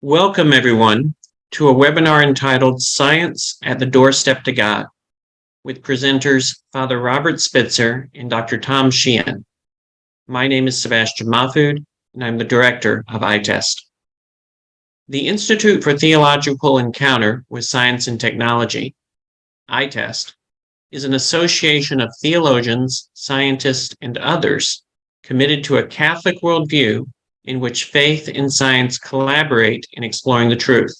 Welcome, everyone, to a webinar entitled Science at the Doorstep to God, with presenters Father Robert Spitzer and Dr. Thomas Sheehan. My name is Sebastian Mahfood, and I'm the director of ITEST. The Institute for Theological Encounter with Science and Technology, ITEST, is an association of theologians, scientists, and others committed to a Catholic worldview in which faith and science collaborate in exploring the truth.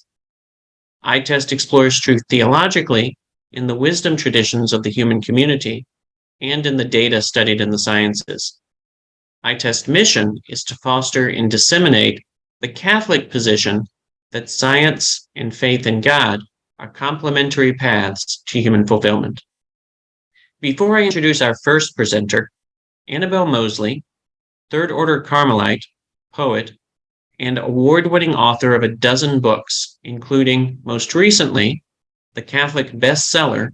ITEST explores truth theologically in the wisdom traditions of the human community and in the data studied in the sciences. ITEST's mission is to foster and disseminate the Catholic position that science and faith in God are complementary paths to human fulfillment. Before I introduce our first presenter, Annabelle Mosley, Third Order Carmelite, poet, and award-winning author of a dozen books, including, most recently, the Catholic bestseller,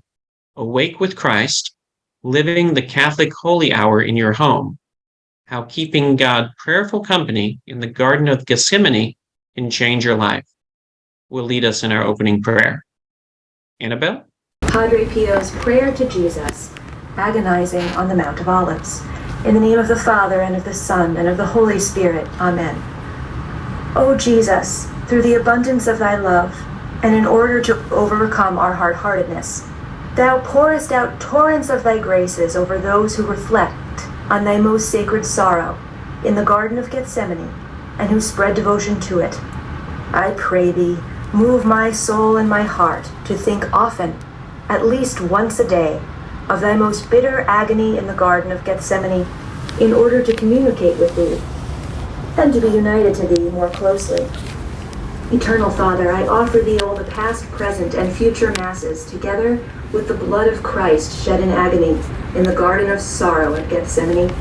Awake with Christ, Living the Catholic Holy Hour in Your Home, How Keeping God Prayerful Company in the Garden of Gethsemane Can Change Your Life, will lead us in our opening prayer. Annabelle? Padre Pio's prayer to Jesus, agonizing on the Mount of Olives. In the name of the Father, and of the Son, and of the Holy Spirit. Amen. O Jesus, through the abundance of thy love, and in order to overcome our hard-heartedness, thou pourest out torrents of thy graces over those who reflect on thy most sacred sorrow in the Garden of Gethsemane, and who spread devotion to it. I pray thee, move my soul and my heart to think often, at least once a day, of thy most bitter agony in the Garden of Gethsemane, in order to communicate with thee, and to be united to thee more closely. Eternal Father, I offer thee all the past, present, and future Masses, together with the blood of Christ shed in agony in the Garden of Sorrow at Gethsemane.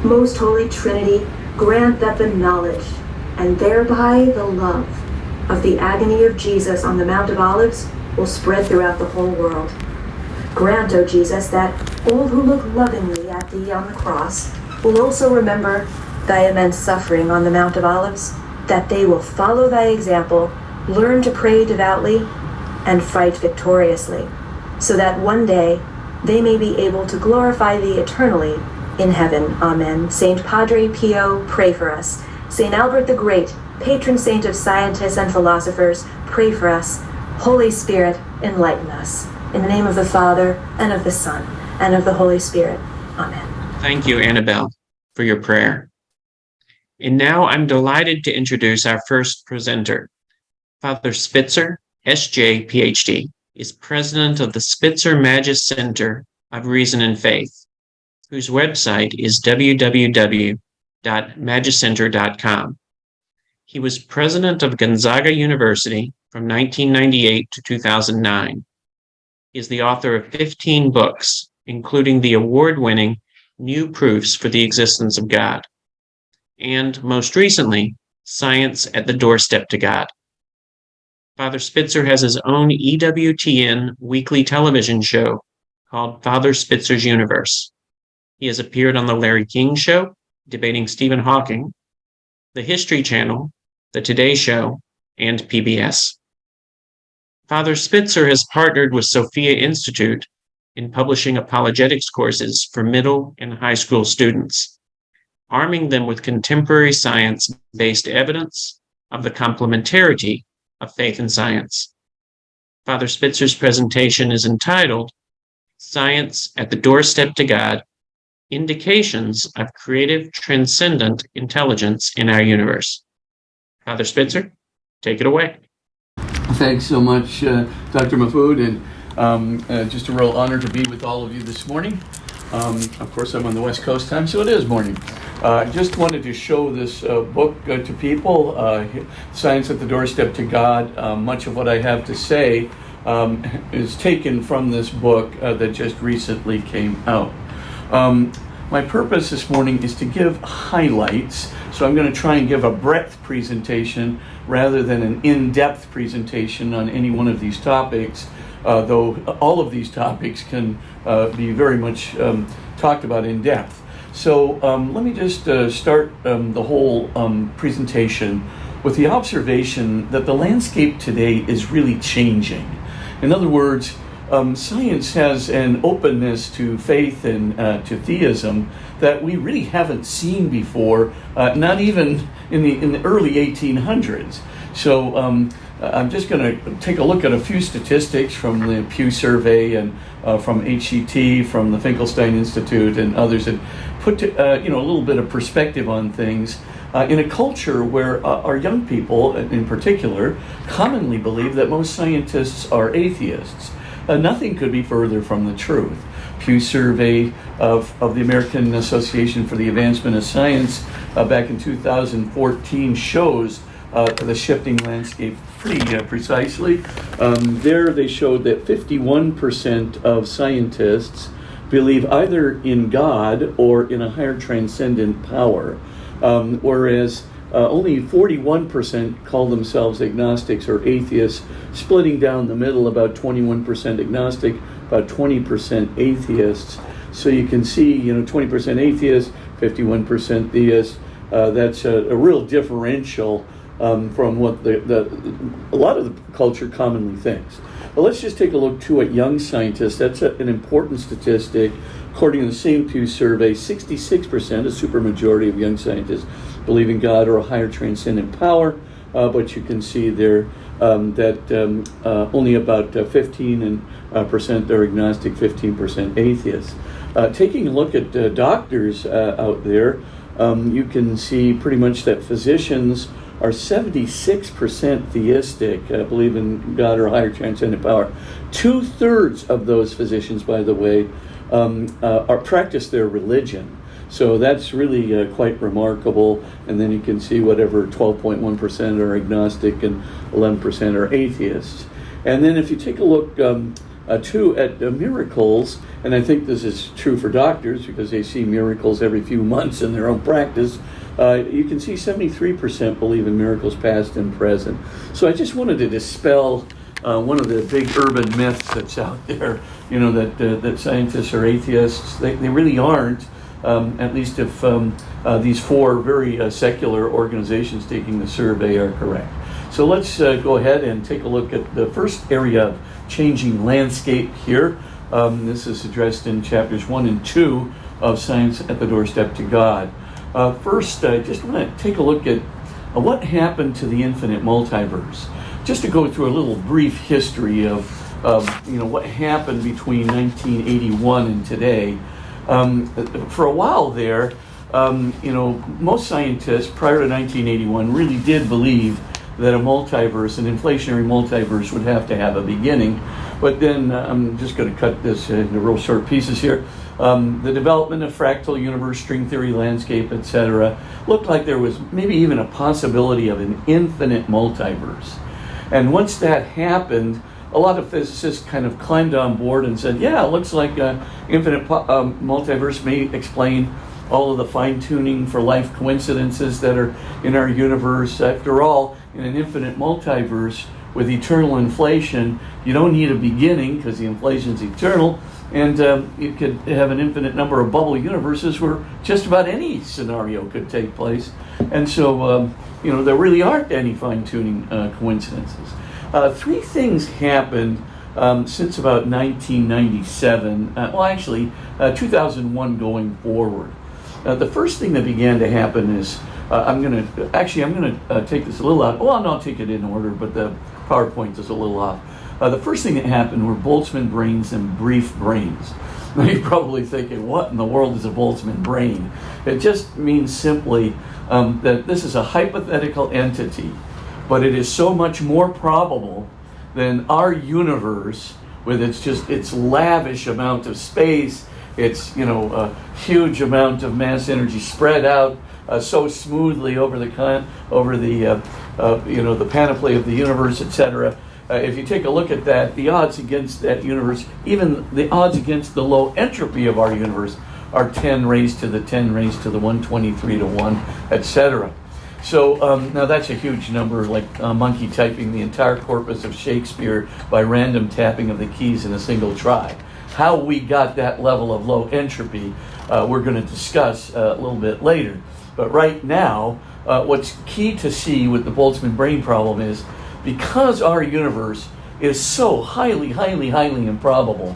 Most Holy Trinity, grant that the knowledge, and thereby the love, of the agony of Jesus on the Mount of Olives will spread throughout the whole world. Grant, O Jesus, that all who look lovingly at thee on the cross will also remember thy immense suffering on the Mount of Olives, that they will follow thy example, learn to pray devoutly, and fight victoriously, so that one day they may be able to glorify thee eternally in heaven. Amen. Saint Padre Pio, pray for us. Saint Albert the Great, patron saint of scientists and philosophers, pray for us. Holy Spirit, enlighten us. In the name of the Father, and of the Son, and of the Holy Spirit. Amen. Thank you, Annabelle, for your prayer. And now I'm delighted to introduce our first presenter. Father Spitzer, S.J., Ph.D., is president of the Spitzer Magis Center of Reason and Faith, whose website is www.magicenter.com. He was president of Gonzaga University from 1998 to 2009. He is the author of 15 books, including the award-winning New Proofs for the Existence of God, and most recently, Science at the Doorstep to God. Father Spitzer has his own EWTN weekly television show called Father Spitzer's Universe. He has appeared on The Larry King Show, debating Stephen Hawking, the History Channel, The Today Show, and PBS. Father Spitzer has partnered with Sophia Institute in publishing apologetics courses for middle and high school students, arming them with contemporary science-based evidence of the complementarity of faith and science. Father Spitzer's presentation is entitled Science at the Doorstep to God, Indications of Creative Transcendent Intelligence in Our Universe. Father Spitzer, take it away. Thanks so much, Dr. Mahfood, and just a real honor to be with all of you this morning. Of course, I'm on the West Coast time, so it is morning. I just wanted to show this book to people, Science at the Doorstep to God. Much of what I have to say is taken from this book that just recently came out. My purpose this morning is to give highlights, so I'm going to try and give a breadth presentation rather than an in-depth presentation on any one of these topics, though all of these topics can be very much talked about in depth. So let me just start the whole presentation with the observation that the landscape today is really changing. In other words, science has an openness to faith and to theism that we really haven't seen before, not even in the early 1800s. So I'm just going to take a look at a few statistics from the Pew Survey and from HCT, from the Finkelstein Institute, and others that put a little bit of perspective on things in a culture where our young people, in particular, commonly believe that most scientists are atheists. Nothing could be further from the truth. Pew Survey of the American Association for the Advancement of Science back in 2014 shows the shifting landscape pretty precisely. There they showed that 51% of scientists believe either in God or in a higher transcendent power, whereas only 41% call themselves agnostics or atheists, splitting down the middle, about 21% agnostic, about 20% atheists. So you can see, 20% atheists, 51% theists. That's a real differential from what a lot of the culture commonly thinks. But let's just take a look too at young scientists. That's an important statistic. According to the same Pew survey, 66%, a supermajority of young scientists, believe in God or a higher transcendent power. But you can see there that only about 15% are agnostic, 15% atheists. Taking a look at doctors out there, you can see pretty much that physicians are 76% theistic, believe in God or higher transcendent power. 2/3 of those physicians, by the way, practice their religion. So that's really quite remarkable. And then you can see whatever 12.1% are agnostic and 11% are atheists. And then if you take a look too at miracles, and I think this is true for doctors because they see miracles every few months in their own practice, you can see 73% believe in miracles past and present. So I just wanted to dispel one of the big urban myths that's out there, that scientists are atheists. They really aren't, at least if these four very secular organizations taking the survey are correct. So let's go ahead and take a look at the first area of changing landscape here. This is addressed in chapters 1 and 2 of Science at the Doorstep to God. First, I just want to take a look at what happened to the infinite multiverse. Just to go through a little brief history of what happened between 1981 and today. For a while there, most scientists prior to 1981 really did believe that a multiverse, an inflationary multiverse, would have to have a beginning. But then I'm just going to cut this into real short pieces here. The development of fractal universe, string theory, landscape, etc., looked like there was maybe even a possibility of an infinite multiverse. And once that happened, a lot of physicists kind of climbed on board and said, yeah, it looks like infinite multiverse may explain all of the fine-tuning for life coincidences that are in our universe. After all, in an infinite multiverse with eternal inflation, you don't need a beginning because the inflation's eternal, and you could have an infinite number of bubble universes where just about any scenario could take place. And so, there really aren't any fine-tuning coincidences. Three things happened since about 1997, 2001 going forward. The first thing that began to happen is, I'm going to take this a little out. Well, no, I'll take it in order, but the PowerPoint is a little off. The first thing that happened were Boltzmann brains and brief brains. Now you're probably thinking, what in the world is a Boltzmann brain? It just means simply that this is a hypothetical entity, but it is so much more probable than our universe with its lavish amount of space, its a huge amount of mass energy spread out so smoothly over the panoply of the universe, etc. If you take a look at that, the odds against that universe, even the odds against the low entropy of our universe, are 10 raised to the 10 raised to the 123 to 1, etc. So now that's a huge number, like a monkey typing the entire corpus of Shakespeare by random tapping of the keys in a single try. How we got that level of low entropy, we're going to discuss a little bit later. But right now, what's key to see with the Boltzmann brain problem is because our universe is so highly, highly, highly improbable,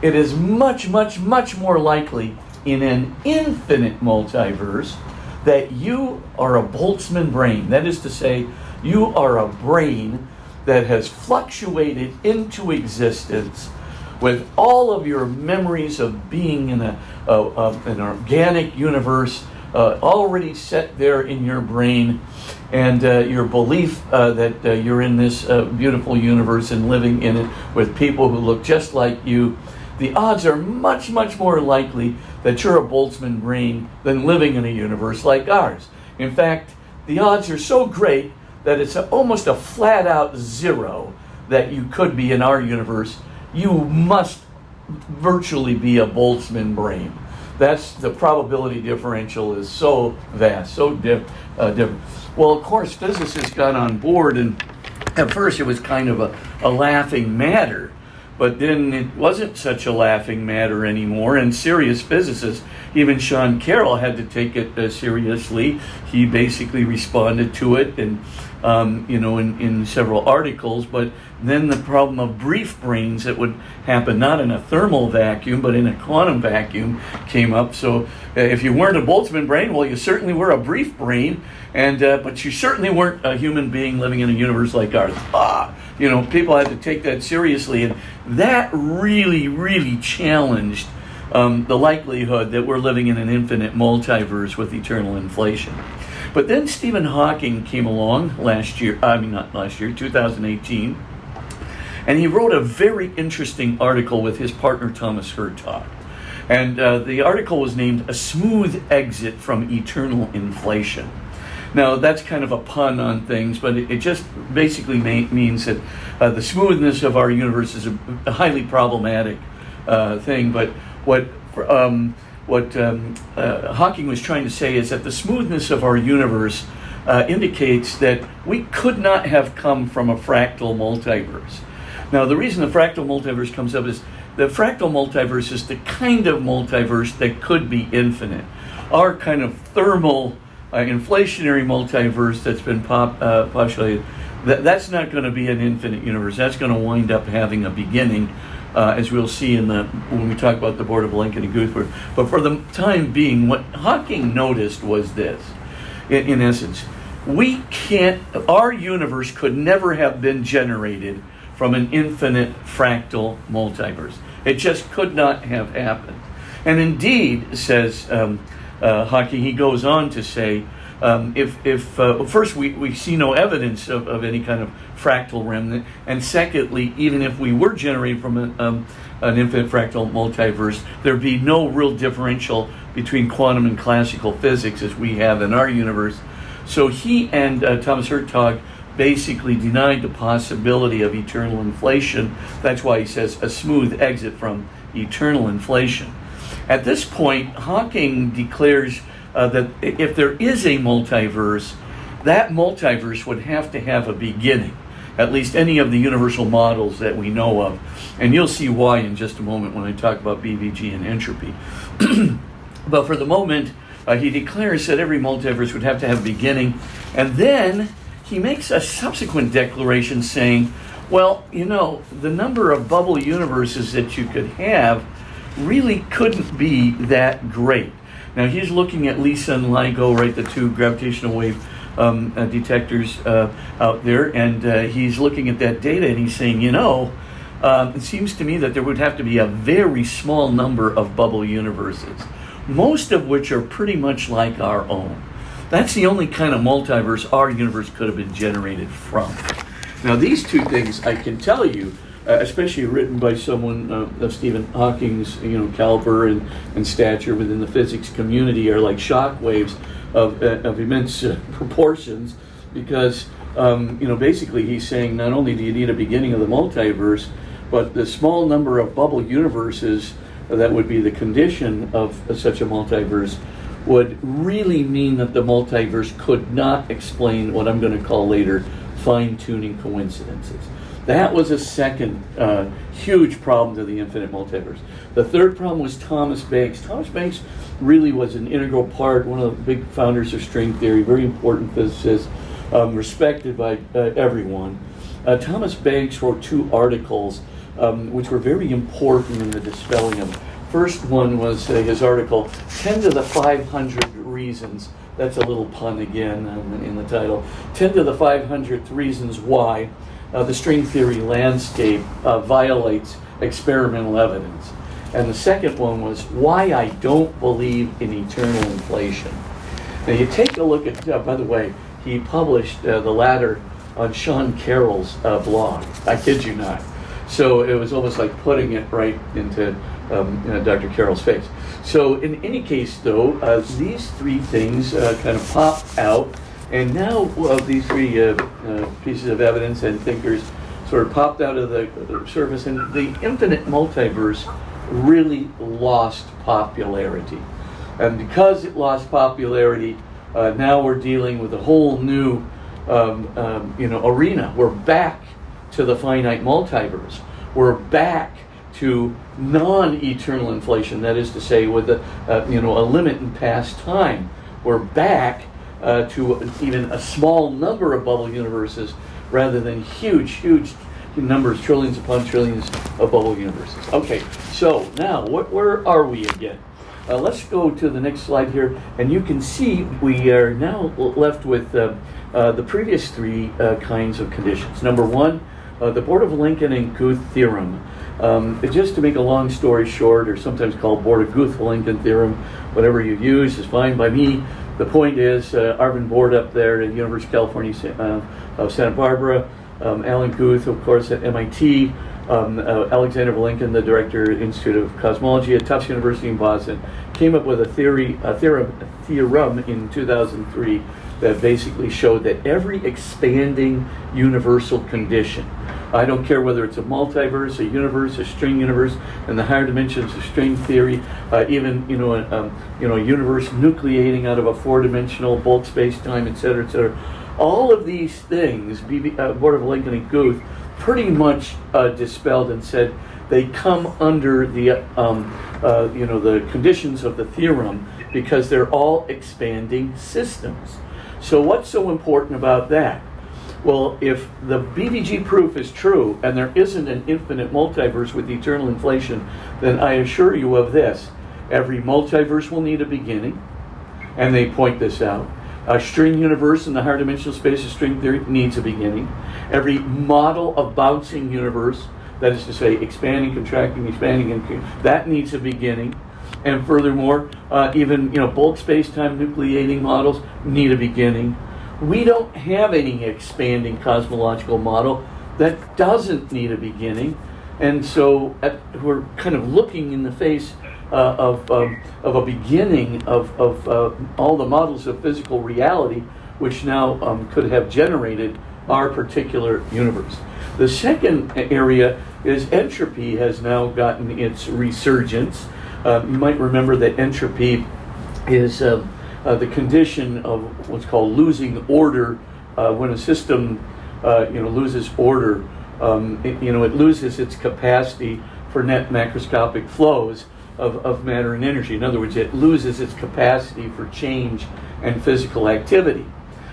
it is much, much, much more likely in an infinite multiverse that you are a Boltzmann brain. That is to say, you are a brain that has fluctuated into existence with all of your memories of being in an organic universe already set there in your brain, and your belief that you're in this beautiful universe and living in it with people who look just like you. The odds are much, much more likely that you're a Boltzmann brain than living in a universe like ours. In fact, the odds are so great that it's almost a flat-out zero that you could be in our universe. You must virtually be a Boltzmann brain. That's the probability differential is so vast, so different. Well, of course, physicists got on board, and at first it was kind of a laughing matter. But then it wasn't such a laughing matter anymore, and serious physicists, even Sean Carroll, had to take it seriously. He basically responded to it, and in several articles. But then the problem of brief brains that would happen not in a thermal vacuum, but in a quantum vacuum came up. So if you weren't a Boltzmann brain, well, you certainly were a brief brain, and but you certainly weren't a human being living in a universe like ours. People had to take that seriously, and that really, really challenged the likelihood that we're living in an infinite multiverse with eternal inflation. But then Stephen Hawking came along 2018, and he wrote a very interesting article with his partner Thomas Sheehan. And the article was named "A Smooth Exit from Eternal Inflation." Now, that's kind of a pun on things, but it just basically means that the smoothness of our universe is a highly problematic thing. But what Hawking was trying to say is that the smoothness of our universe indicates that we could not have come from a fractal multiverse. Now, the reason the fractal multiverse comes up is the fractal multiverse is the kind of multiverse that could be infinite. Our kind of thermal inflationary multiverse that's been postulated, that's not going to be an infinite universe. That's going to wind up having a beginning, as we'll see when we talk about the Board of Lincoln and Guthrie. But for the time being, what Hawking noticed was this. In essence, our universe could never have been generated from an infinite fractal multiverse. It just could not have happened. And indeed, says Hawking, he goes on to say, first we see no evidence of any kind of fractal remnant, and secondly, even if we were generated from an infinite fractal multiverse, there'd be no real differential between quantum and classical physics as we have in our universe. So he and Thomas Sheehan basically denied the possibility of eternal inflation. That's why he says a smooth exit from eternal inflation. At this point, Hawking declares that if there is a multiverse, that multiverse would have to have a beginning, at least any of the universal models that we know of. And you'll see why in just a moment when I talk about BVG and entropy. But for the moment, he declares that every multiverse would have to have a beginning. And then he makes a subsequent declaration saying, well, the number of bubble universes that you could have really couldn't be that great. Now, he's looking at LISA and LIGO, right, the two gravitational wave detectors out there, and he's looking at that data, and he's saying, it seems to me that there would have to be a very small number of bubble universes, most of which are pretty much like our own. That's the only kind of multiverse our universe could have been generated from. Now, these two things, I can tell you, especially written by someone of Stephen Hawking's, caliber and stature within the physics community, are like shock waves of immense proportions, because basically he's saying not only do you need a beginning of the multiverse, but the small number of bubble universes that would be the condition of such a multiverse would really mean that the multiverse could not explain what I'm going to call later fine-tuning coincidences. That was a second huge problem to the infinite multiverse. The third problem was Thomas Banks. Thomas Banks really was an integral part, one of the big founders of string theory, very important physicist, respected by everyone. Thomas Banks wrote 2 articles which were very important in the dispelling of it. First one was his article, 10 to the 500 reasons. That's a little pun again in the title. 10 to the 500th reasons why the string theory landscape violates experimental evidence. And the second one was why I don't believe in eternal inflation. Now you take a look at, by the way, he published the latter on Sean Carroll's blog. I kid you not. So it was almost like putting it right into Dr. Carroll's face. So in any case, though, these 3 things kind of pop out, and now these 3 pieces of evidence and thinkers sort of popped out of the surface, and the infinite multiverse really lost popularity. And because it lost popularity, now we're dealing with a whole new arena. We're back to the finite multiverse. We're back to non-eternal inflation, that is to say, with a limit in past time. We're back to even a small number of bubble universes rather than huge numbers, trillions upon trillions of bubble universes. Okay, so now where are we again? Let's go to the next slide here, and you can see we are now left with the previous 3 kinds of conditions. Number 1, the Borda-Vilenkin and Guth theorem. Just to make a long story short, or sometimes called Borda-Guth-Vilenkin theorem, whatever you use is fine by me. The point is, Arvin Borda up there at the University of California of Santa Barbara, Alan Guth, of course, at MIT, Alexander Vilenkin, the director of Institute of Cosmology at Tufts University in Boston, came up with a theorem in 2003 that basically showed that every expanding universal condition, I don't care whether it's a multiverse, a universe, a string universe, and the higher dimensions of string theory, even a universe nucleating out of a 4-dimensional bulk space-time, etc., etc. All of these things, Borda-Vilenkin and Guth pretty much dispelled and said they come under the the conditions of the theorem because they're all expanding systems. So what's so important about that? Well, if the BVG proof is true and there isn't an infinite multiverse with eternal inflation, then I assure you of this: every multiverse will need a beginning, and they point this out. A string universe in the higher dimensional space of string theory needs a beginning. Every model of bouncing universe, that is to say, expanding, contracting, that needs a beginning. And furthermore, even bulk space-time nucleating models need a beginning. We don't have any expanding cosmological model that doesn't need a beginning, and so we're kind of looking in the face of a beginning of all the models of physical reality, which now could have generated our particular universe. The second area is entropy has now gotten its resurgence. You might remember that entropy is the condition of what's called losing order. When a system loses order, it loses its capacity for net macroscopic flows of matter and energy. In other words, it loses its capacity for change and physical activity.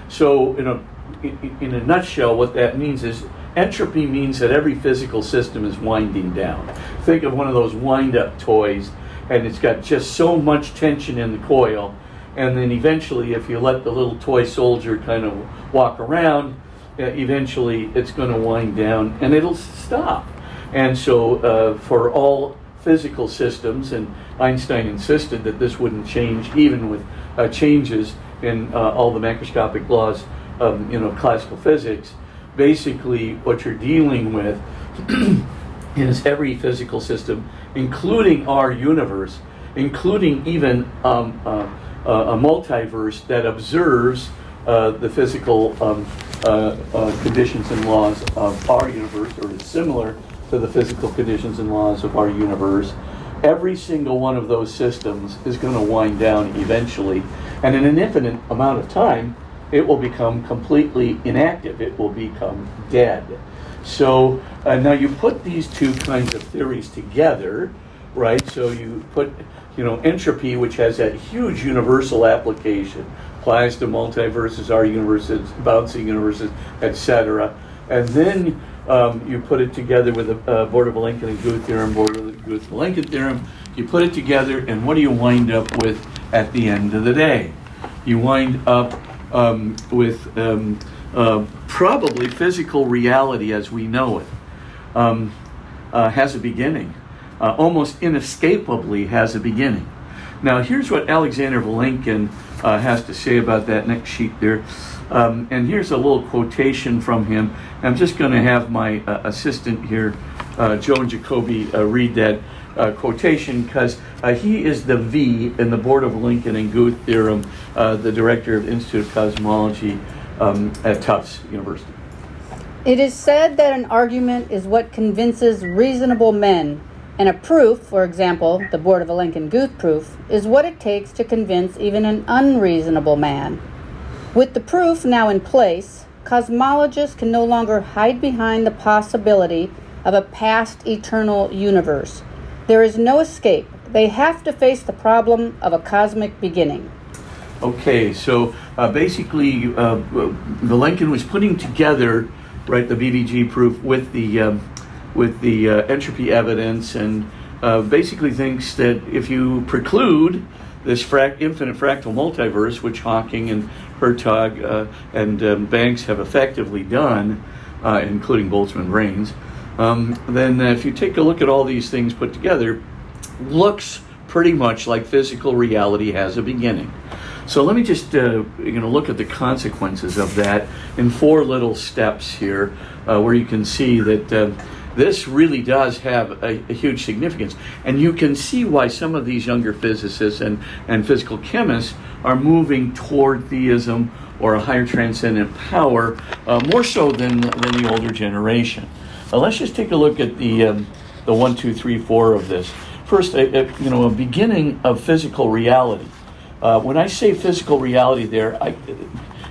So in a nutshell, what that means is entropy means that every physical system is winding down. Think of one of those wind-up toys, and it's got just so much tension in the coil, and then eventually, if you let the little toy soldier kind of walk around, eventually it's going to wind down and it'll stop. And so for all physical systems, and Einstein insisted that this wouldn't change even with changes in all the macroscopic laws of classical physics. Basically what you're dealing with is every physical system, including our universe, including even a multiverse that observes the physical conditions and laws of our universe, or is similar to the physical conditions and laws of our universe. Every single one of those systems is going to wind down eventually, and in an infinite amount of time, it will become completely inactive. It will become dead. So now you put these two kinds of theories together, right? So you put, entropy, which has that huge universal application, applies to multiverses, our universes, bouncing universes, etc. And then you put it together with the Borda-Vilenkin and Guth theorem, Borda-Vilenkin theorem. You put it together, and what do you wind up with at the end of the day? You wind up with probably physical reality as we know it has a beginning. Almost inescapably has a beginning. Now, here's what Alexander Vilenkin has to say about that next sheet there. And here's a little quotation from him. I'm just going to have my assistant here, Joan Jacoby, read that quotation, because he is the V in the Borda-Vilenkin and Guth theorem, the director of Institute of Cosmology at Tufts University. It is said that an argument is what convinces reasonable men, and a proof, for example, the Borda-Vilenkin Guth proof, is what it takes to convince even an unreasonable man. With the proof now in place, cosmologists can no longer hide behind the possibility of a past eternal universe. There is no escape. They have to face the problem of a cosmic beginning. Okay, so basically, Vilenkin was putting together, right, the BVG proof with the entropy evidence, and basically thinks that if you preclude this infinite fractal multiverse, which Hawking and Hertog and Banks have effectively done, including Boltzmann brains, then if you take a look at all these things put together, looks pretty much like physical reality has a beginning. So let me just look at the consequences of that in 4 little steps here, where you can see that this really does have a huge significance. And you can see why some of these younger physicists and physical chemists are moving toward theism or a higher transcendent power, more so than the older generation. Let's just take a look at the 1, 2, 3, 4 of this. First, a beginning of physical reality. When I say physical reality there,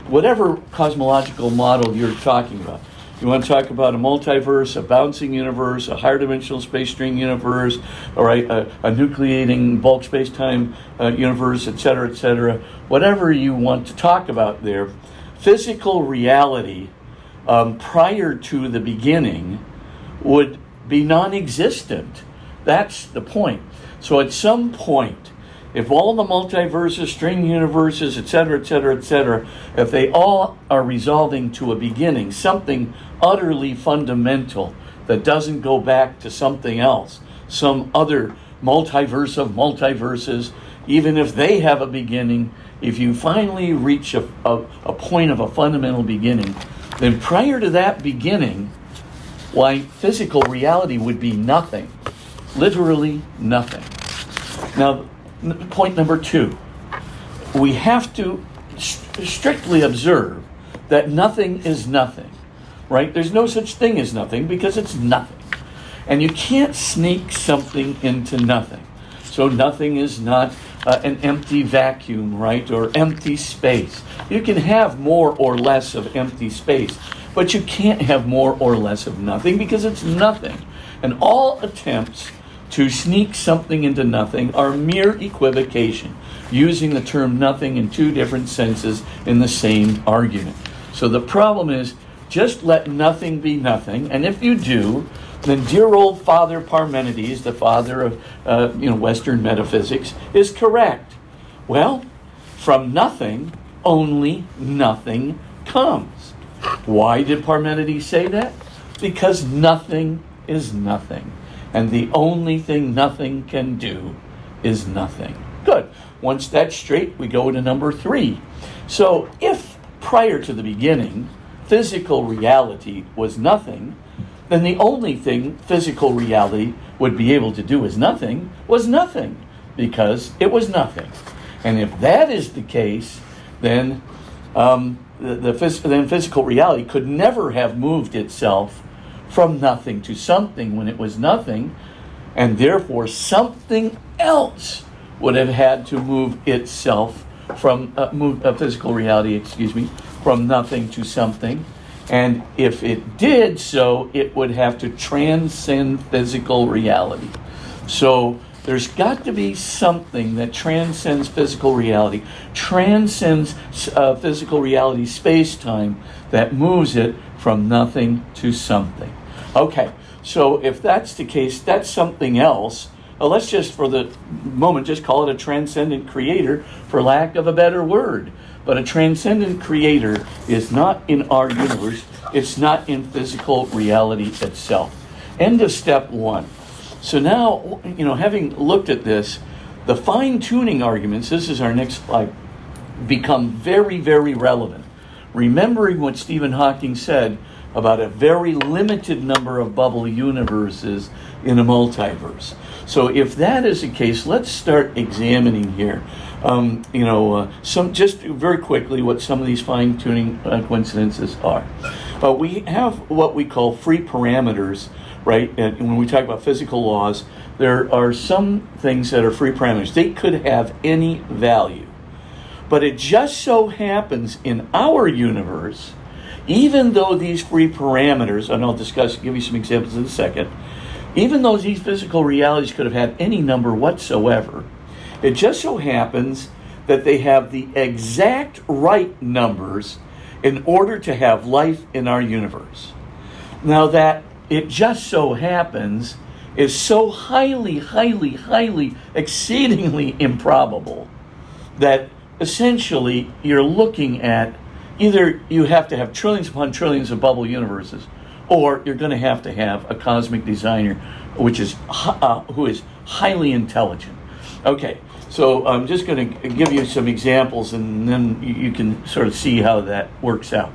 whatever cosmological model you're talking about, you want to talk about a multiverse, a bouncing universe, a higher dimensional space string universe, all right, a nucleating bulk space-time universe, etc., whatever you want to talk about there, physical reality prior to the beginning would be non-existent. That's the point. So at some point, if all the multiverses, string universes, etc., if they all are resolving to a beginning, something utterly fundamental that doesn't go back to something else, some other multiverse of multiverses, even if they have a beginning, if you finally reach a point of a fundamental beginning, then prior to that beginning, why, physical reality would be nothing. Literally nothing. Now, point number 2, we have to strictly observe that nothing is nothing, right? There's no such thing as nothing because it's nothing. And you can't sneak something into nothing. So nothing is not an empty vacuum, right? Or empty space. You can have more or less of empty space, but you can't have more or less of nothing because it's nothing. And all attempts to sneak something into nothing are mere equivocation, using the term nothing in 2 different senses in the same argument. So the problem is, just let nothing be nothing, and if you do, then dear old Father Parmenides, the father of Western metaphysics, is correct. Well, from nothing, only nothing comes. Why did Parmenides say that? Because nothing is nothing. And the only thing nothing can do is nothing. Good. Once that's straight, we go to number 3. So if prior to the beginning, physical reality was nothing, then the only thing physical reality would be able to do as nothing was nothing, because it was nothing. And if that is the case, then then physical reality could never have moved itself from nothing to something when it was nothing, and therefore something else would have had to move itself from physical reality, from nothing to something. And if it did so, it would have to transcend physical reality. So there's got to be something that transcends physical reality, transcends physical reality space-time, that moves it from nothing to something. Okay, so if that's the case, that's something else. Let's just, for the moment, just call it a transcendent creator, for lack of a better word. But a transcendent creator is not in our universe. It's not in physical reality itself. End of step one. So now, having looked at this, the fine-tuning arguments, this is our next slide, become very, very relevant. Remembering what Stephen Hawking said about a very limited number of bubble universes in a multiverse. So if that is the case, let's start examining here. Some just very quickly what some of these fine-tuning coincidences are. We have what we call free parameters, right? And when we talk about physical laws, there are some things that are free parameters. They could have any value. But it just so happens in our universe, even though these free parameters, and I'll give you some examples in a second, even though these physical realities could have had any number whatsoever, it just so happens that they have the exact right numbers in order to have life in our universe. Now that it just so happens is so highly, highly, highly, exceedingly improbable that essentially you're looking at either you have to have trillions upon trillions of bubble universes, or you're going to have a cosmic designer who is highly intelligent. Okay, so I'm just going to give you some examples, and then you can sort of see how that works out.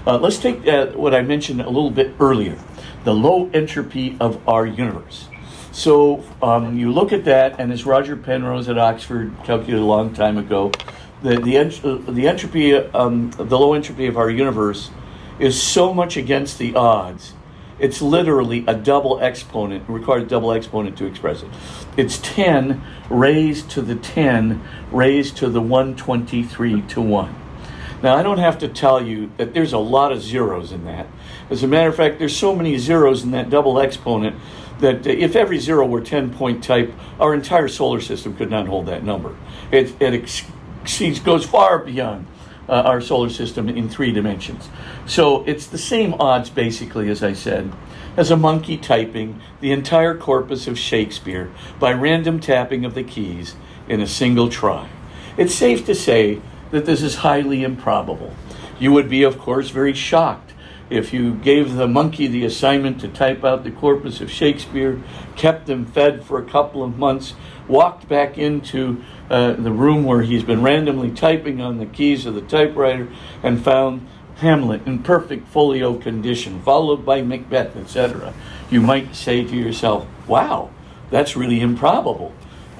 Let's take what I mentioned a little bit earlier, the low entropy of our universe. So you look at that, and as Roger Penrose at Oxford calculated a long time ago, the entropy, the low entropy of our universe is so much against the odds. It's literally a double exponent. It requires a double exponent to express it. It's 10 raised to the 10 raised to the 123 to 1. Now, I don't have to tell you that there's a lot of zeros in that. As a matter of fact, there's so many zeros in that double exponent that if every zero were 10-point type, our entire solar system could not hold that number. It goes far beyond our solar system in 3 dimensions. So it's the same odds, basically, as I said, as a monkey typing the entire corpus of Shakespeare by random tapping of the keys in a single try. It's safe to say that this is highly improbable. You would be, of course, very shocked if you gave the monkey the assignment to type out the corpus of Shakespeare, kept him fed for a couple of months, walked back into the room where he's been randomly typing on the keys of the typewriter, and found Hamlet in perfect folio condition, followed by Macbeth, etc. You might say to yourself, wow, that's really improbable.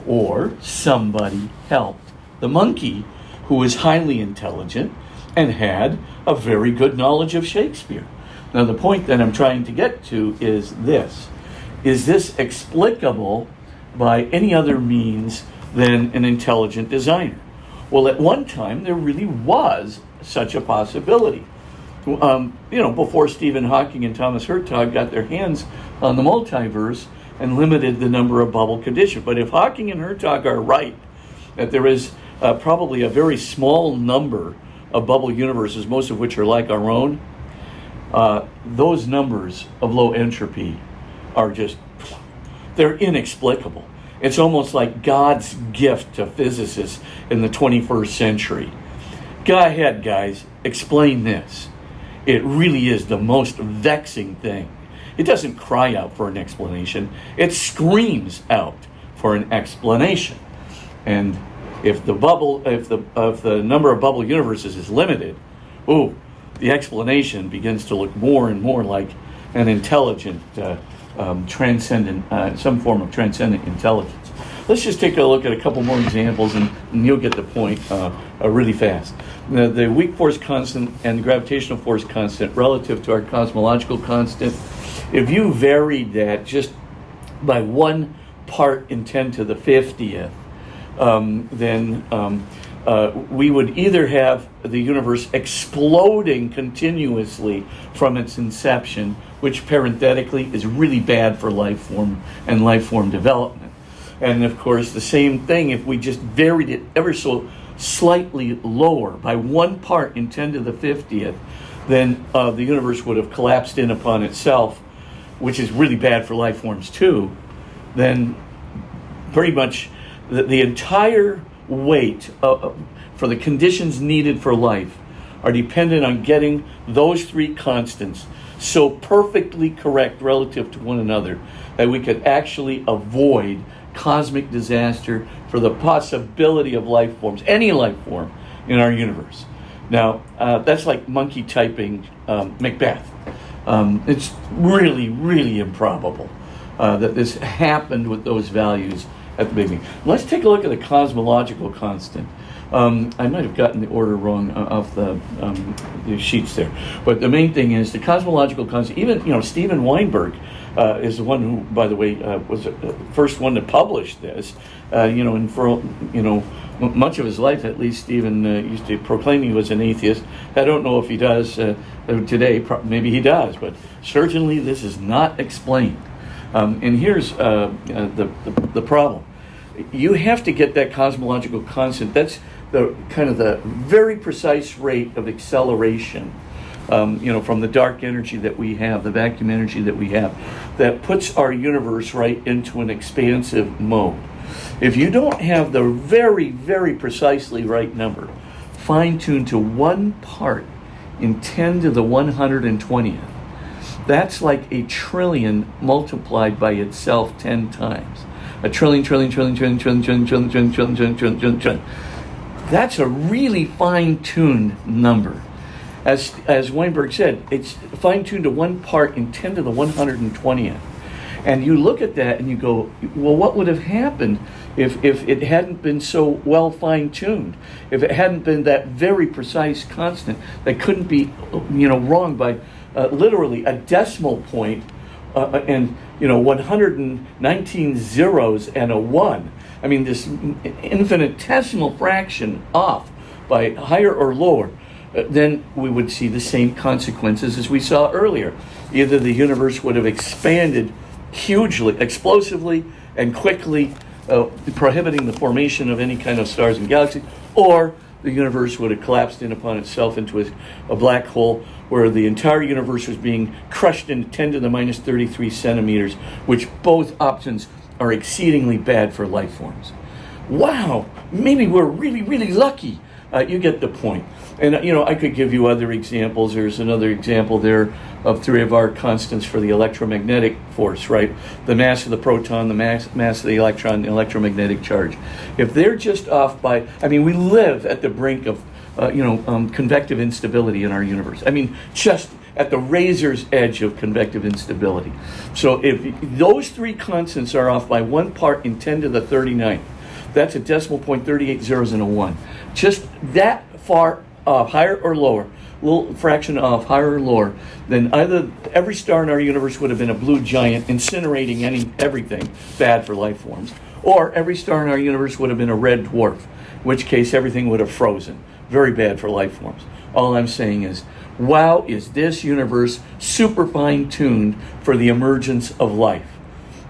Or somebody helped the monkey, who was highly intelligent and had a very good knowledge of Shakespeare. Now, the point that I'm trying to get to is this. Is this explicable by any other means than an intelligent designer? Well, at one time, there really was such a possibility. Before Stephen Hawking and Thomas Hertog got their hands on the multiverse and limited the number of bubble conditions. But if Hawking and Hertog are right, that there is probably a very small number of bubble universes, most of which are like our own, those numbers of low entropy are they're inexplicable. It's almost like God's gift to physicists in the 21st century. Go ahead, guys, explain this. It really is the most vexing thing. It doesn't cry out for an explanation. It screams out for an explanation. And if the number of bubble universes is limited, the explanation begins to look more and more like an intelligent, transcendent, some form of transcendent intelligence. Let's just take a look at a couple more examples, and you'll get the point really fast. The weak force constant and the gravitational force constant relative to our cosmological constant, if you varied that just by 1 part in 10 to the 50th, then we would either have the universe exploding continuously from its inception, which parenthetically is really bad for life form and life form development. And of course, the same thing if we just varied it ever so slightly lower by 1 part in 10 to the 50th, then the universe would have collapsed in upon itself, which is really bad for life forms too. Then pretty much the entire weight for the conditions needed for life are dependent on getting those 3 constants so perfectly correct relative to one another that we could actually avoid cosmic disaster for the possibility of life forms, any life form in our universe. Now, that's like monkey typing Macbeth. It's really, really improbable that this happened with those values at the beginning. Let's take a look at the cosmological constant. I might have gotten the order wrong off the sheets there, but the main thing is the cosmological constant. Even Steven Weinberg is the one who, by the way, was the first one to publish this. And for much of his life, at least, Steven used to proclaim he was an atheist. I don't know if he does today. Maybe he does, but certainly this is not explained. And here's the problem. You have to get that cosmological constant. That's the kind of the very precise rate of acceleration, from the dark energy that we have, the vacuum energy that we have, that puts our universe right into an expansive mode. If you don't have the very, very precisely right number, fine-tuned to 1 part in 10 to the 120th, that's like a trillion multiplied by itself 10 times. A trillion. That's a really fine-tuned number. As Weinberg said, it's fine-tuned to 1 part in 10 to the 120th. And you look at that and you go, well, what would have happened if it hadn't been so well fine-tuned? If it hadn't been that very precise constant that couldn't be, wrong by literally a decimal point and 119 zeros and a 1. I mean, this infinitesimal fraction off by higher or lower, then we would see the same consequences as we saw earlier. Either the universe would have expanded hugely, explosively, and quickly, prohibiting the formation of any kind of stars and galaxies, or the universe would have collapsed in upon itself into a black hole where the entire universe was being crushed into 10 to the minus 33 centimeters, which both options are exceedingly bad for life forms. Wow, maybe we're really, really lucky. You get the point. And, I could give you other examples. There's another example there of 3 of our constants for the electromagnetic force, right? The mass of the proton, the mass of the electron, the electromagnetic charge. If they're just off by, we live at the brink of, convective instability in our universe. Just at the razor's edge of convective instability. So if those 3 constants are off by 1 part in 10 to the 39th, that's a decimal point, 38 zeros and a 1. Just that far off, higher or lower, little fraction off, higher or lower, then either every star in our universe would have been a blue giant incinerating everything bad for life forms, or every star in our universe would have been a red dwarf, in which case everything would have frozen. Very bad for life forms. All I'm saying is, wow, is this universe super fine-tuned for the emergence of life.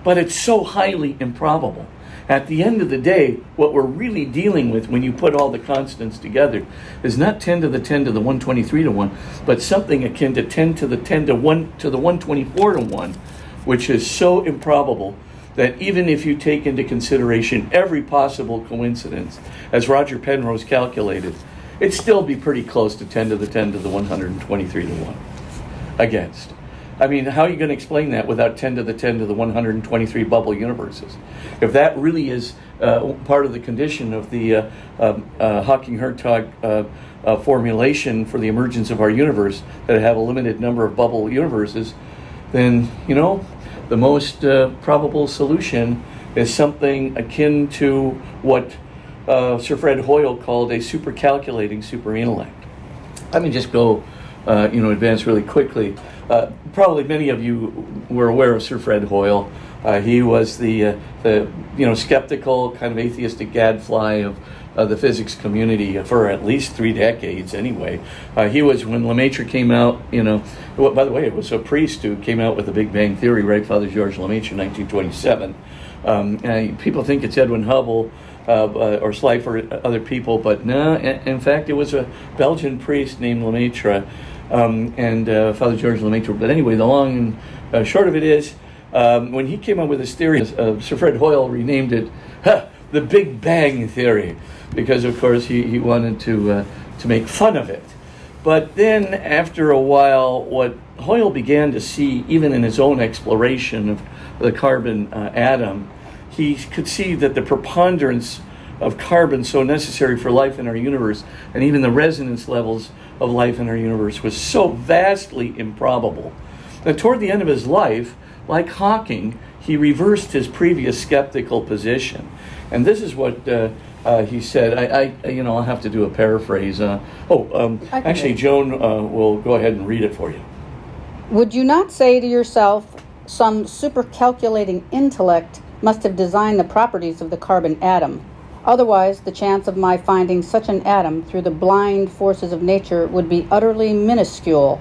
But it's so highly improbable. At the end of the day, what we're really dealing with when you put all the constants together is not 10 to the 10 to the 123 to 1, but something akin to 10 to the 10 to 1 to the 124 to 1, which is so improbable that even if you take into consideration every possible coincidence, as Roger Penrose calculated, it'd still be pretty close to 10 to the 10 to the 123 to 1 against. How are you going to explain that without 10 to the 10 to the 123 bubble universes? If that really is part of the condition of the Hawking-Hertog formulation for the emergence of our universe, that have a limited number of bubble universes, then, the most probable solution is something akin to what Sir Fred Hoyle called a supercalculating superintellect. Let me just go, advance really quickly. Probably many of you were aware of Sir Fred Hoyle. He was the skeptical, kind of atheistic gadfly of the physics community for at least 3 decades anyway. He was, when Lemaitre came out, well, by the way, it was a priest who came out with the Big Bang Theory, right? Father George Lemaitre in 1927. People think it's Edwin Hubble or Slifer, other people, but no, in fact, it was a Belgian priest named Lemaitre, and Father George Lemaitre. But anyway, the long and short of it is, when he came up with his theory, Sir Fred Hoyle renamed it the Big Bang Theory, because of course he wanted to make fun of it. But then after a while, what Hoyle began to see, even in his own exploration of the carbon atom, he could see that the preponderance of carbon so necessary for life in our universe, and even the resonance levels of life in our universe, was so vastly improbable that toward the end of his life, like Hawking, he reversed his previous skeptical position. And this is what he said. I'll have to do a paraphrase. Actually, Joan will go ahead and read it for you. Would you not say to yourself, some supercalculating intellect must have designed the properties of the carbon atom? Otherwise, the chance of my finding such an atom through the blind forces of nature would be utterly minuscule.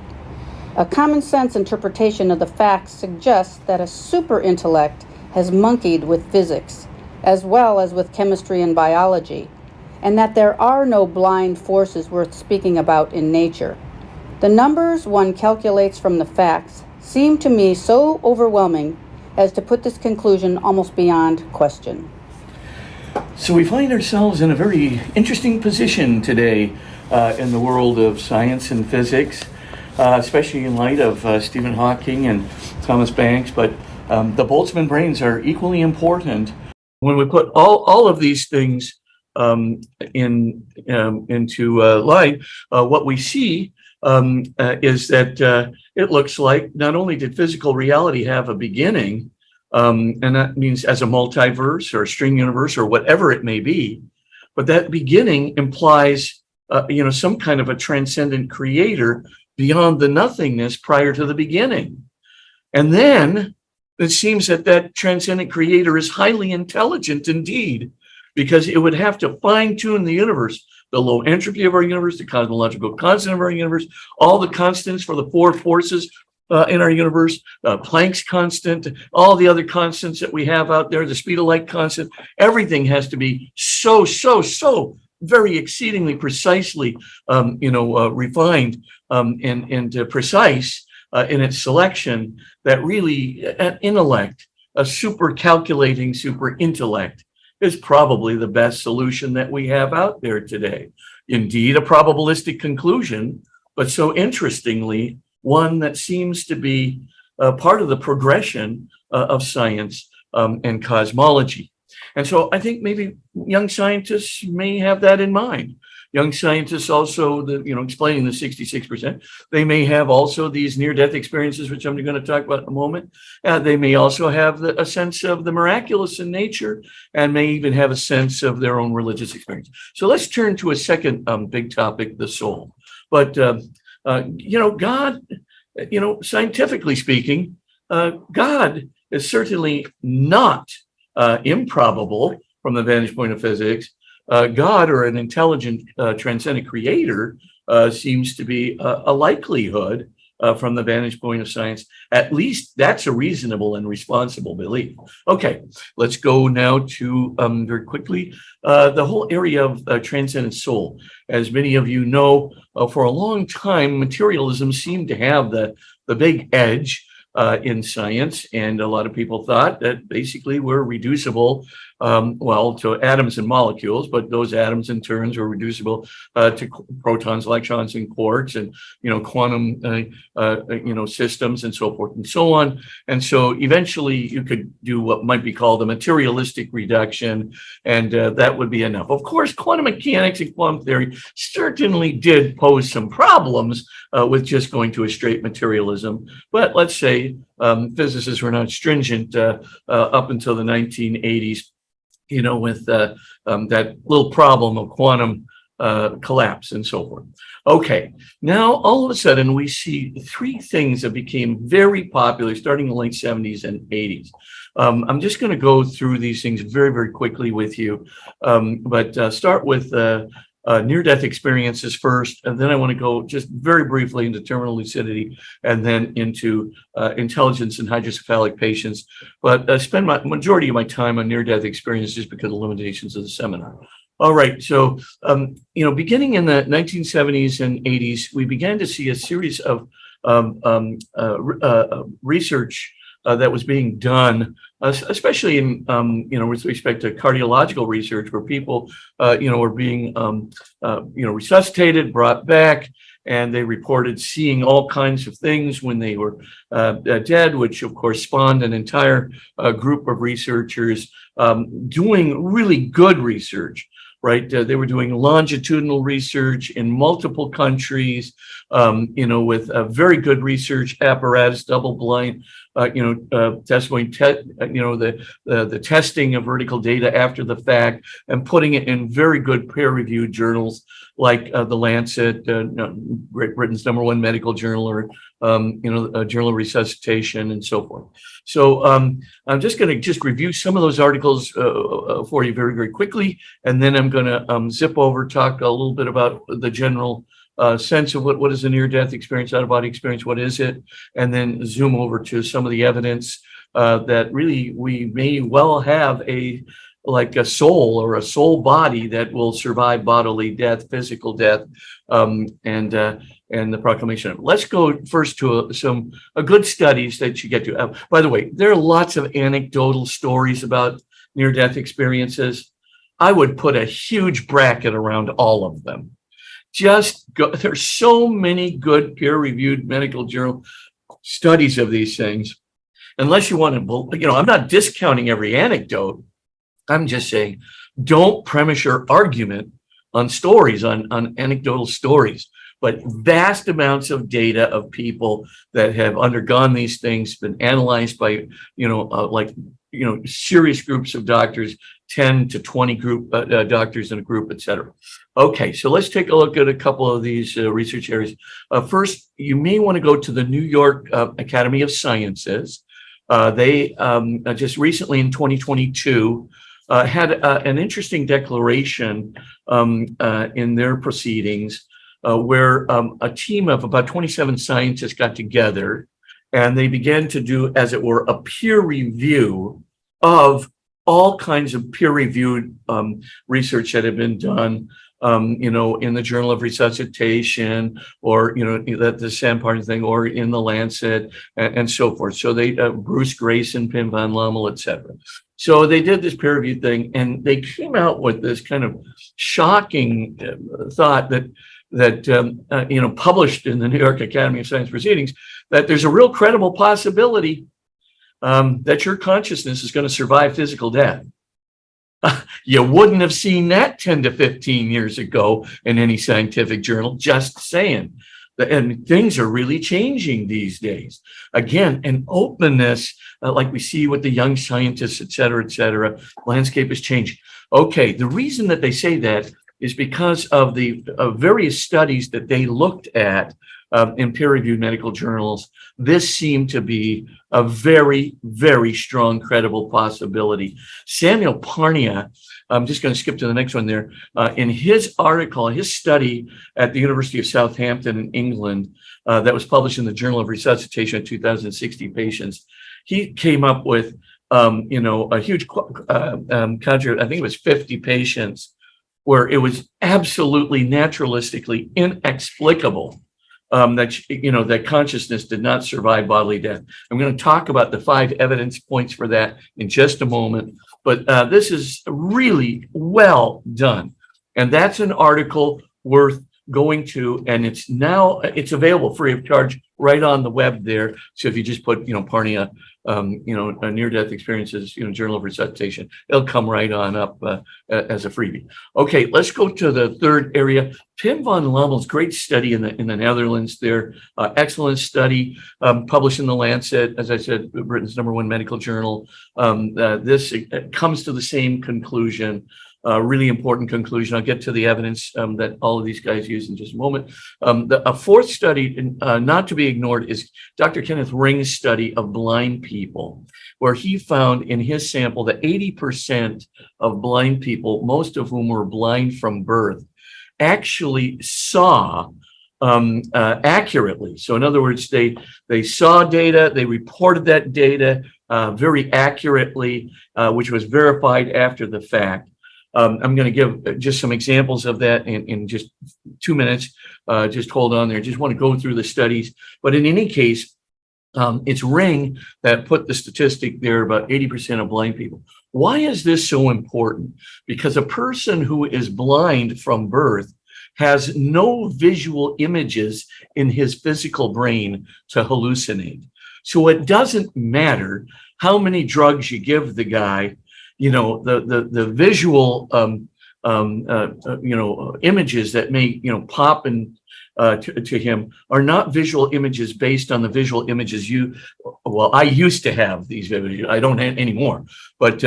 A common sense interpretation of the facts suggests that a super intellect has monkeyed with physics, as well as with chemistry and biology, and that there are no blind forces worth speaking about in nature. The numbers one calculates from the facts seem to me so overwhelming as to put this conclusion almost beyond question. So we find ourselves in a very interesting position today in the world of science and physics, especially in light of Stephen Hawking and Thomas Banks, but the Boltzmann brains are equally important. When we put all of these things into light, what we see is that it looks like not only did physical reality have a beginning, and that means as a multiverse or a string universe or whatever it may be, but that beginning implies some kind of a transcendent creator beyond the nothingness prior to the beginning. And then it seems that transcendent creator is highly intelligent indeed, because it would have to fine-tune the universe, the low entropy of our universe, the cosmological constant of our universe, all the constants for the 4 forces in our universe, Planck's constant, all the other constants that we have out there, the speed of light constant. Everything has to be so very exceedingly precisely refined and precise in its selection, that really an intellect, a super calculating super intellect, is probably the best solution that we have out there today. Indeed, a probabilistic conclusion, but so interestingly, one that seems to be part of the progression of science and cosmology. And so I think maybe young scientists may have that in mind. Young scientists also, explaining the 66%, they may have also these near-death experiences, which I'm going to talk about in a moment. They may also have a sense of the miraculous in nature, and may even have a sense of their own religious experience. So let's turn to a second big topic, the soul. But, God, scientifically speaking, God is certainly not improbable from the vantage point of physics. God, or an intelligent transcendent creator, seems to be a likelihood from the vantage point of science. At least that's a reasonable and responsible belief. Okay, let's go now to very quickly the whole area of transcendent soul. As many of you know, for a long time, materialism seemed to have the big edge in science, and a lot of people thought that basically we're reducible to atoms and molecules, but those atoms in turn were reducible to protons, electrons, and quarks, and quantum systems, and so forth and so on. And so eventually you could do what might be called a materialistic reduction, and that would be enough. Of course, quantum mechanics and quantum theory certainly did pose some problems with just going to a straight materialism, but let's say physicists were not stringent up until the 1980s, with that little problem of quantum collapse and so forth. Okay, now all of a sudden we see three things that became very popular starting in the late 70s and 80s. I'm just going to go through these things very, very quickly with you, but start with near-death experiences first, and then I want to go just very briefly into terminal lucidity, and then into intelligence in hydrocephalic patients. But spend my majority of my time on near-death experiences just because of the limitations of the seminar. All right, so beginning in the 1970s and 80s, we began to see a series of research that was being done, especially in with respect to cardiological research, where people were being resuscitated, brought back, and they reported seeing all kinds of things when they were dead, which of course spawned an entire group of researchers doing really good research. Right, they were doing longitudinal research in multiple countries, with a very good research apparatus, double-blind, testimony, the testing of vertical data after the fact, and putting it in very good peer-reviewed journals like the Lancet, Great Britain's #1 medical journal, or a Journal of Resuscitation, and so forth. So I'm just going to review some of those articles for you very, very quickly, and then I'm going to zip over, talk a little bit about the general sense of what is a near-death experience, out-of-body experience, what is it, and then zoom over to some of the evidence that really we may well have a soul or a soul body that will survive bodily death, physical death, and the proclamation. Let's go first to some good studies that you get to. By the way, there are lots of anecdotal stories about near-death experiences. I would put a huge bracket around all of them. There's so many good peer-reviewed medical journal studies of these things. Unless you want to, I'm not discounting every anecdote. I'm just saying, don't premise your argument on stories, on anecdotal stories, but vast amounts of data of people that have undergone these things, been analyzed by, serious groups of doctors, 10 to 20 doctors in a group, et cetera. Okay, so let's take a look at a couple of these research areas. First, you may want to go to the New York Academy of Sciences. They just recently in 2022 had an interesting declaration in their proceedings where a team of about 27 scientists got together, and they began to do, as it were, a peer review of all kinds of peer-reviewed research that had been done, in the Journal of Resuscitation, or the Sandparton thing, or in the Lancet, and so forth. So they Bruce Grayson, Pim van Lommel, etc. So they did this peer-reviewed thing, and they came out with this kind of shocking thought that published in the New York Academy of Science Proceedings, that there's a real credible possibility that your consciousness is going to survive physical death. You wouldn't have seen that 10 to 15 years ago in any scientific journal, just saying. And things are really changing these days. Again, an openness, like we see with the young scientists, et cetera, landscape is changing. Okay, the reason that they say that is because of the various studies that they looked at in peer-reviewed medical journals. This seemed to be a very, very strong, credible possibility. Samuel Parnia, I'm just going to skip to the next one there. In his article, his study at the University of Southampton in England, that was published in the Journal of Resuscitation, 2,060 patients, he came up with, a huge controversy. I think it was 50 patients, where it was absolutely naturalistically inexplicable that consciousness did not survive bodily death. I'm going to talk about the 5 evidence points for that in just a moment, but this is really well done. And that's an article worth going to, and it's available free of charge right on the web there. So if you just put, Parnia, near-death experiences, Journal of Resuscitation, it'll come right on up as a freebie. Okay, let's go to the third area. Pim van Lommel's great study in the Netherlands there, excellent study, published in the Lancet, as I said, Britain's #1 medical journal. This comes to the same conclusion. Really important conclusion. I'll get to the evidence that all of these guys use in just a moment. A fourth study, not to be ignored, is Dr. Kenneth Ring's study of blind people, where he found in his sample that 80% of blind people, most of whom were blind from birth, actually saw accurately. So in other words, they saw data, they reported that data very accurately, which was verified after the fact. I'm going to give just some examples of that in just 2 minutes. Just hold on there. Just want to go through the studies. But in any case, it's Ring that put the statistic there about 80% of blind people. Why is this so important? Because a person who is blind from birth has no visual images in his physical brain to hallucinate. So it doesn't matter how many drugs you give the guy, the visual images that may pop in to him are not visual images based on the visual images I used to have these images. I don't anymore, but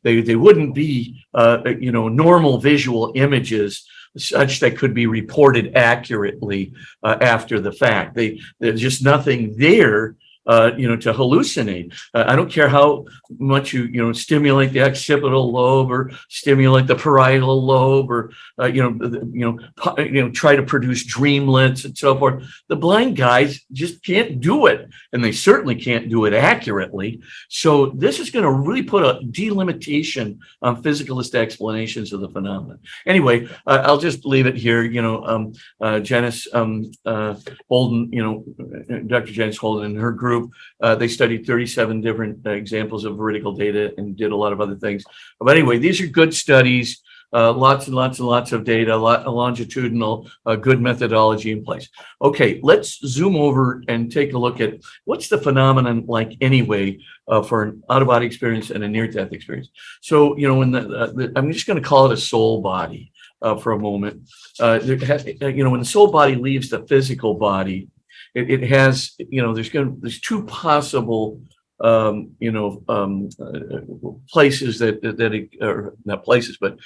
they wouldn't be normal visual images such that could be reported accurately after the fact. There's just nothing there to hallucinate. I don't care how much you stimulate the occipital lobe or stimulate the parietal lobe or try to produce dreamlets and so forth. The blind guys just can't do it, and they certainly can't do it accurately. So this is going to really put a delimitation on physicalist explanations of the phenomenon. Anyway, I'll just leave it here. Janice Holden, Dr. Janice Holden and her group. They studied 37 different examples of veridical data and did a lot of other things. But anyway, these are good studies, lots and lots and lots of data, longitudinal, good methodology in place. Okay, let's zoom over and take a look at what's the phenomenon like anyway for an out-of-body experience and a near-death experience. So, I'm just going to call it a soul body for a moment. When the soul body leaves the physical body, it has, there's two possible, places not places, but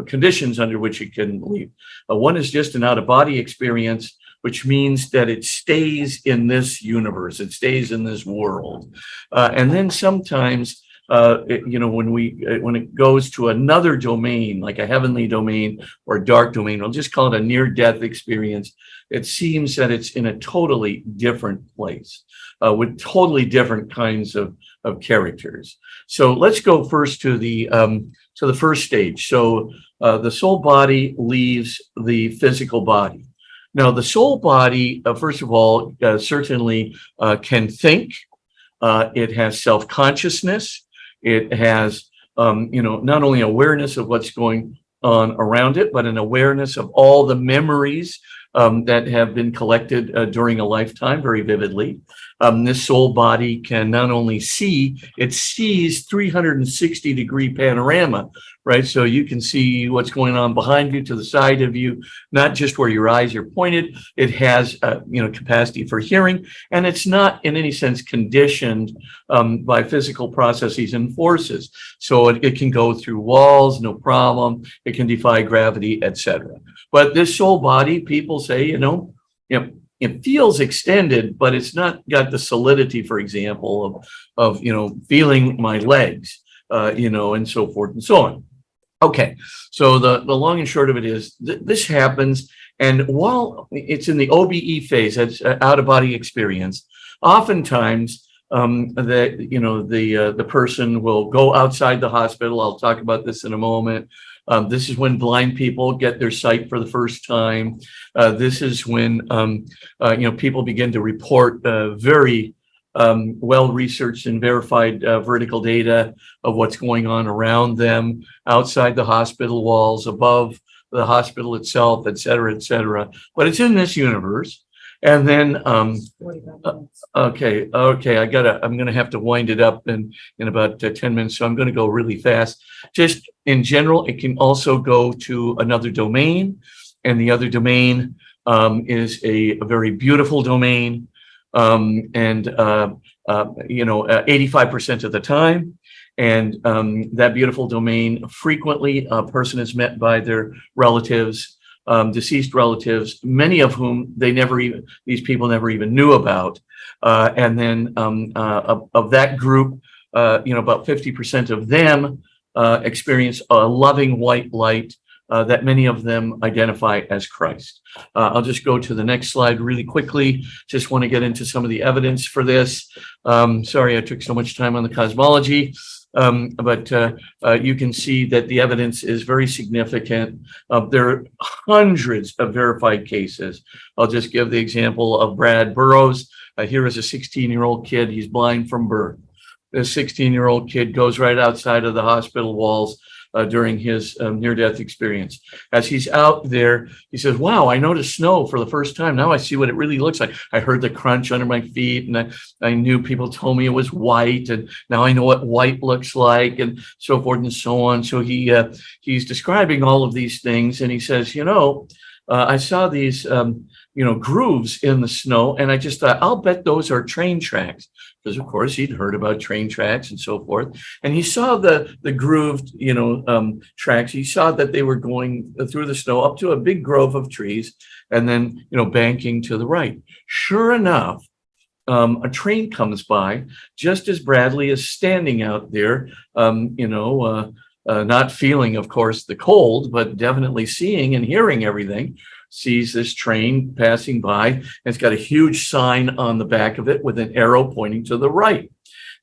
conditions under which it can leave. One is just an out-of-body experience, which means that it stays in this universe, it stays in this world, and then sometimes. When it goes to another domain, like a heavenly domain or a dark domain, we'll just call it a near-death experience. It seems that it's in a totally different place with totally different kinds of characters. So let's go first to the first stage. So the soul body leaves the physical body. Now, the soul body, first of all, certainly can think. It has self-consciousness. It has, not only awareness of what's going on around it, but an awareness of all the memories that have been collected during a lifetime very vividly. This soul body can not only see, it sees 360-degree panorama, right? So you can see what's going on behind you, to the side of you, not just where your eyes are pointed. It has, capacity for hearing, and it's not in any sense conditioned by physical processes and forces. So it can go through walls, no problem. It can defy gravity, etc. But this soul body, people say, it feels extended, but it's not got the solidity, for example, of feeling my legs, and so forth and so on. Okay, so the long and short of it is this happens, and while it's in the OBE phase, that's out of body experience, oftentimes the person will go outside the hospital. I'll talk about this in a moment. This is when blind people get their sight for the first time. This is when people begin to report very well-researched and verified vertical data of what's going on around them, outside the hospital walls, above the hospital itself, et cetera, et cetera. But it's in this universe. And then, okay, I'm going to have to wind it up in about 10 minutes. So I'm going to go really fast. Just in general, it can also go to another domain, and the other domain is a very beautiful domain, 85% of the time. And that beautiful domain, frequently a person is met by their relatives, deceased relatives, many of whom these people never even knew about. And then of that group, about 50% of them experience a loving white light that many of them identify as Christ. I'll just go to the next slide really quickly. Just want to get into some of the evidence for this. Sorry I took so much time on the cosmology. But you can see that the evidence is very significant. There are hundreds of verified cases. I'll just give the example of Brad Burrows. Here is a 16-year-old kid. He's blind from birth. This 16-year-old kid goes right outside of the hospital walls during his near-death experience. As he's out there, he says, wow, I noticed snow for the first time. Now I see what it really looks like. I heard the crunch under my feet, and I knew people told me it was white, and now I know what white looks like, and so forth and so on. So he's describing all of these things, and he says, I saw these grooves in the snow, and I just thought, I'll bet those are train tracks, because of course he'd heard about train tracks and so forth. And he saw the grooved tracks. He saw that they were going through the snow up to a big grove of trees, and then banking to the right. Sure enough, a train comes by just as Bradley is standing out there, not feeling, of course, the cold, but definitely seeing and hearing everything. Sees this train passing by, and it's got a huge sign on the back of it with an arrow pointing to the right.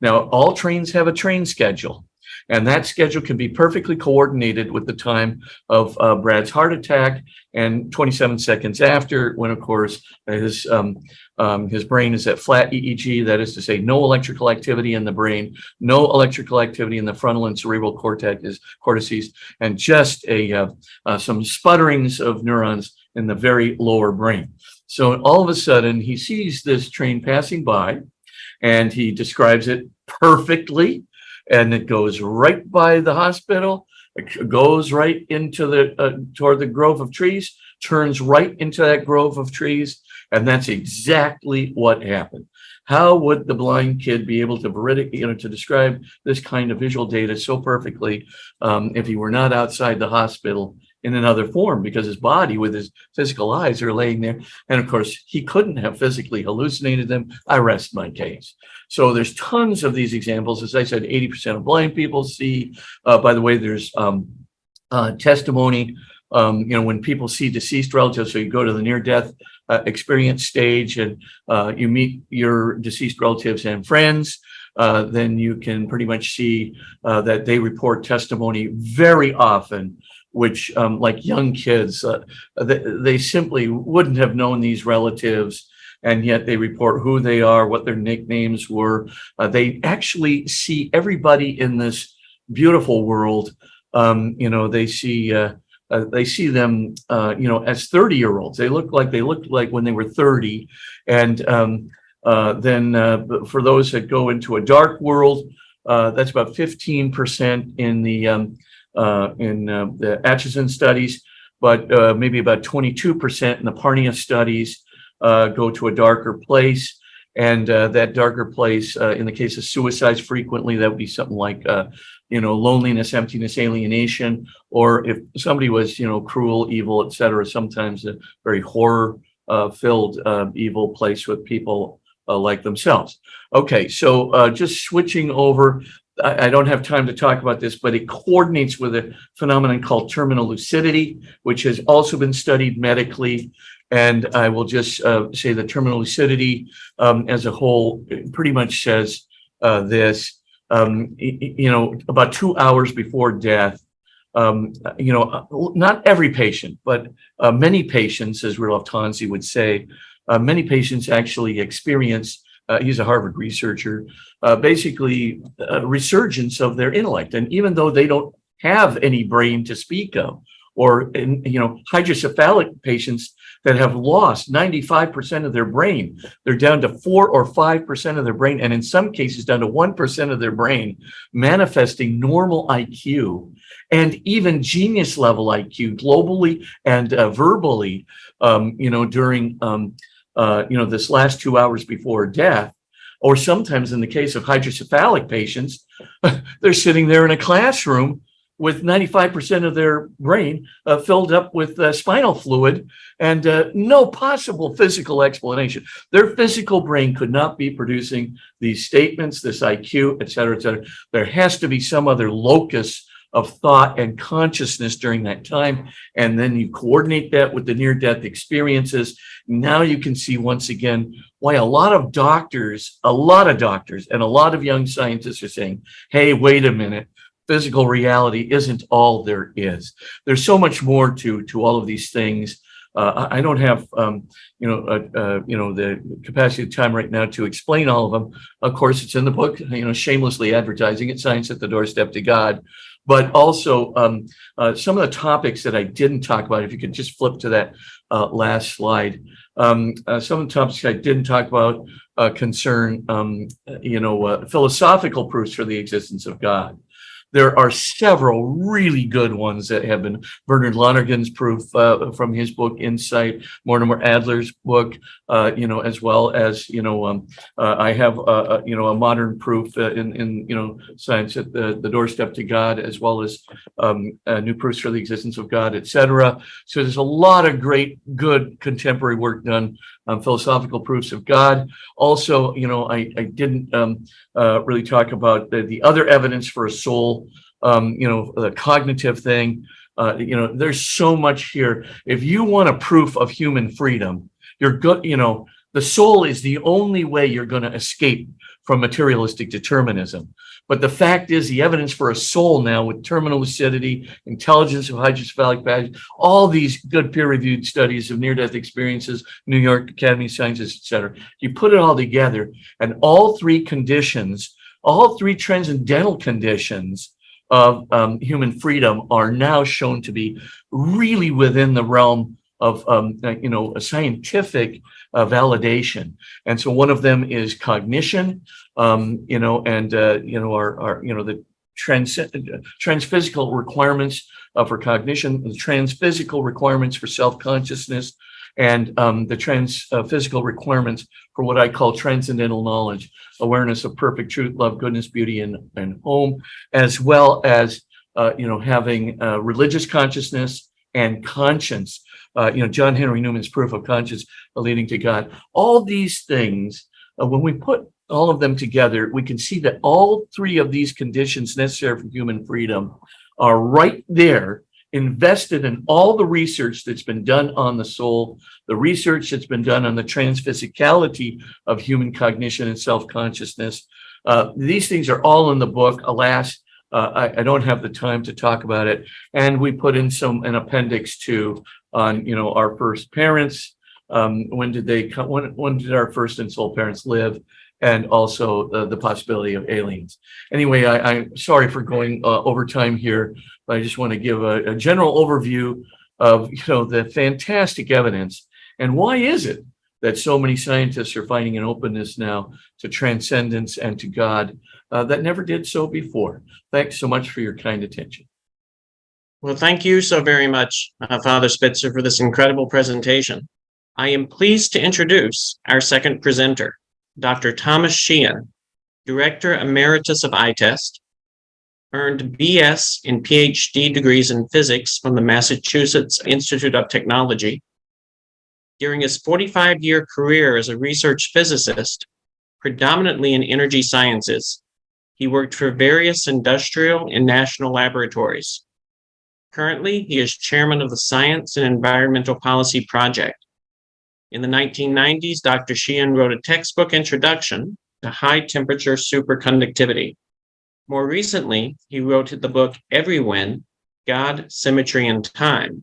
Now, all trains have a train schedule, and that schedule can be perfectly coordinated with the time of Brad's heart attack and 27 seconds after, when, of course, his brain is at flat EEG, that is to say, no electrical activity in the brain, no electrical activity in the frontal and cerebral cortices, and just some sputterings of neurons in the very lower brain. So all of a sudden, he sees this train passing by, and he describes it perfectly, and it goes right by the hospital. It goes right into toward the grove of trees, turns right into that grove of trees, and that's exactly what happened. How would the blind kid be able to describe this kind of visual data so perfectly if he were not outside the hospital in another form, because his body with his physical eyes are laying there. And of course, he couldn't have physically hallucinated them. I rest my case. So there's tons of these examples. As I said, 80% of blind people see. By the way, there's testimony, when people see deceased relatives. So you go to the near-death experience stage, and you meet your deceased relatives and friends. Then you can pretty much see that they report testimony very often, which like young kids, they simply wouldn't have known these relatives, and yet they report who they are, what their nicknames were. They actually see everybody in this beautiful world. They see them, as 30-year-olds. They looked like when they were 30, and then for those that go into a dark world, that's about 15% in the Atchison studies, but maybe about 22% in the Parnia studies go to a darker place. And that darker place, in the case of suicides, frequently that would be something like, loneliness, emptiness, alienation, or if somebody was, cruel, evil, etc., sometimes a very horror-filled evil place with people like themselves. Okay, so just switching over. I don't have time to talk about this, but it coordinates with a phenomenon called terminal lucidity, which has also been studied medically. And I will just say that terminal lucidity as a whole pretty much says this, about 2 hours before death, not every patient, but many patients, as Rudolf Tanzi would say, many patients actually experience, he's a Harvard researcher, basically a resurgence of their intellect. And even though they don't have any brain to speak of, or hydrocephalic patients that have lost 95% of their brain, they're down to 4 or 5% of their brain, and in some cases down to 1% of their brain, manifesting normal IQ and even genius level IQ globally and verbally, during this last 2 hours before death. Or sometimes in the case of hydrocephalic patients, they're sitting there in a classroom with 95% of their brain filled up with spinal fluid and no possible physical explanation. Their physical brain could not be producing these statements, this IQ, et cetera, et cetera. There has to be some other locus of thought and consciousness during that time. And then you coordinate that with the near-death experiences. Now you can see once again why a lot of doctors and a lot of young scientists are saying, hey, wait a minute. Physical reality isn't all there is. There's so much more to all of these things. I don't have, the capacity of time right now to explain all of them. Of course, it's in the book, shamelessly advertising it, Science at the Doorstep to God. But also some of the topics that I didn't talk about, if you could just flip to that last slide. Some of the topics I didn't talk about concern, philosophical proofs for the existence of God. There are several really good ones that have been Bernard Lonergan's proof from his book Insight, Mortimer Adler's book, as well as I have a modern proof in Science at the Doorstep to God, as well as new proofs for the existence of God, etc. So there's a lot of great, good contemporary work done on philosophical proofs of God. Also, I didn't really talk about the other evidence for a soul, the cognitive thing. There's so much here. If you want a proof of human freedom, you're good. The soul is the only way you're going to escape from materialistic determinism. But the fact is, the evidence for a soul now with terminal lucidity, intelligence of hydrocephalic patterns, all these good peer-reviewed studies of near-death experiences, New York Academy of Sciences, et cetera, you put it all together, and all three transcendental conditions of human freedom are now shown to be really within the realm of a scientific validation. And so one of them is cognition, the transphysical requirements for cognition, the transphysical requirements for self-consciousness, and the transphysical requirements for what I call transcendental knowledge, awareness of perfect truth, love, goodness, beauty, and home, as well as having religious consciousness and conscience. John Henry Newman's proof of conscience leading to God. All these things, when we put all of them together, we can see that all three of these conditions necessary for human freedom are right there, invested in all the research that's been done on the soul, the research that's been done on the transphysicality of human cognition and self-consciousness. These things are all in the book. Alas, I don't have the time to talk about it. And we put in an appendix too on, our first parents. When did they come? When did our first and soul parents live? And also the possibility of aliens. Anyway, I'm sorry for going over time here, but I just want to give a general overview of the fantastic evidence. And why is it that so many scientists are finding an openness now to transcendence and to God that never did so before? Thanks so much for your kind attention. Well, thank you so very much, Father Spitzer, for this incredible presentation. I am pleased to introduce our second presenter, Dr. Thomas Sheehan, Director Emeritus of ITEST, earned BS and PhD degrees in physics from the Massachusetts Institute of Technology. During his 45-year career as a research physicist, predominantly in energy sciences, he worked for various industrial and national laboratories. Currently, he is chairman of the Science and Environmental Policy Project. In the 1990s, Dr. Sheahen wrote a textbook introduction to high-temperature superconductivity. More recently, he wrote the book Everywhen, God, Symmetry, and Time,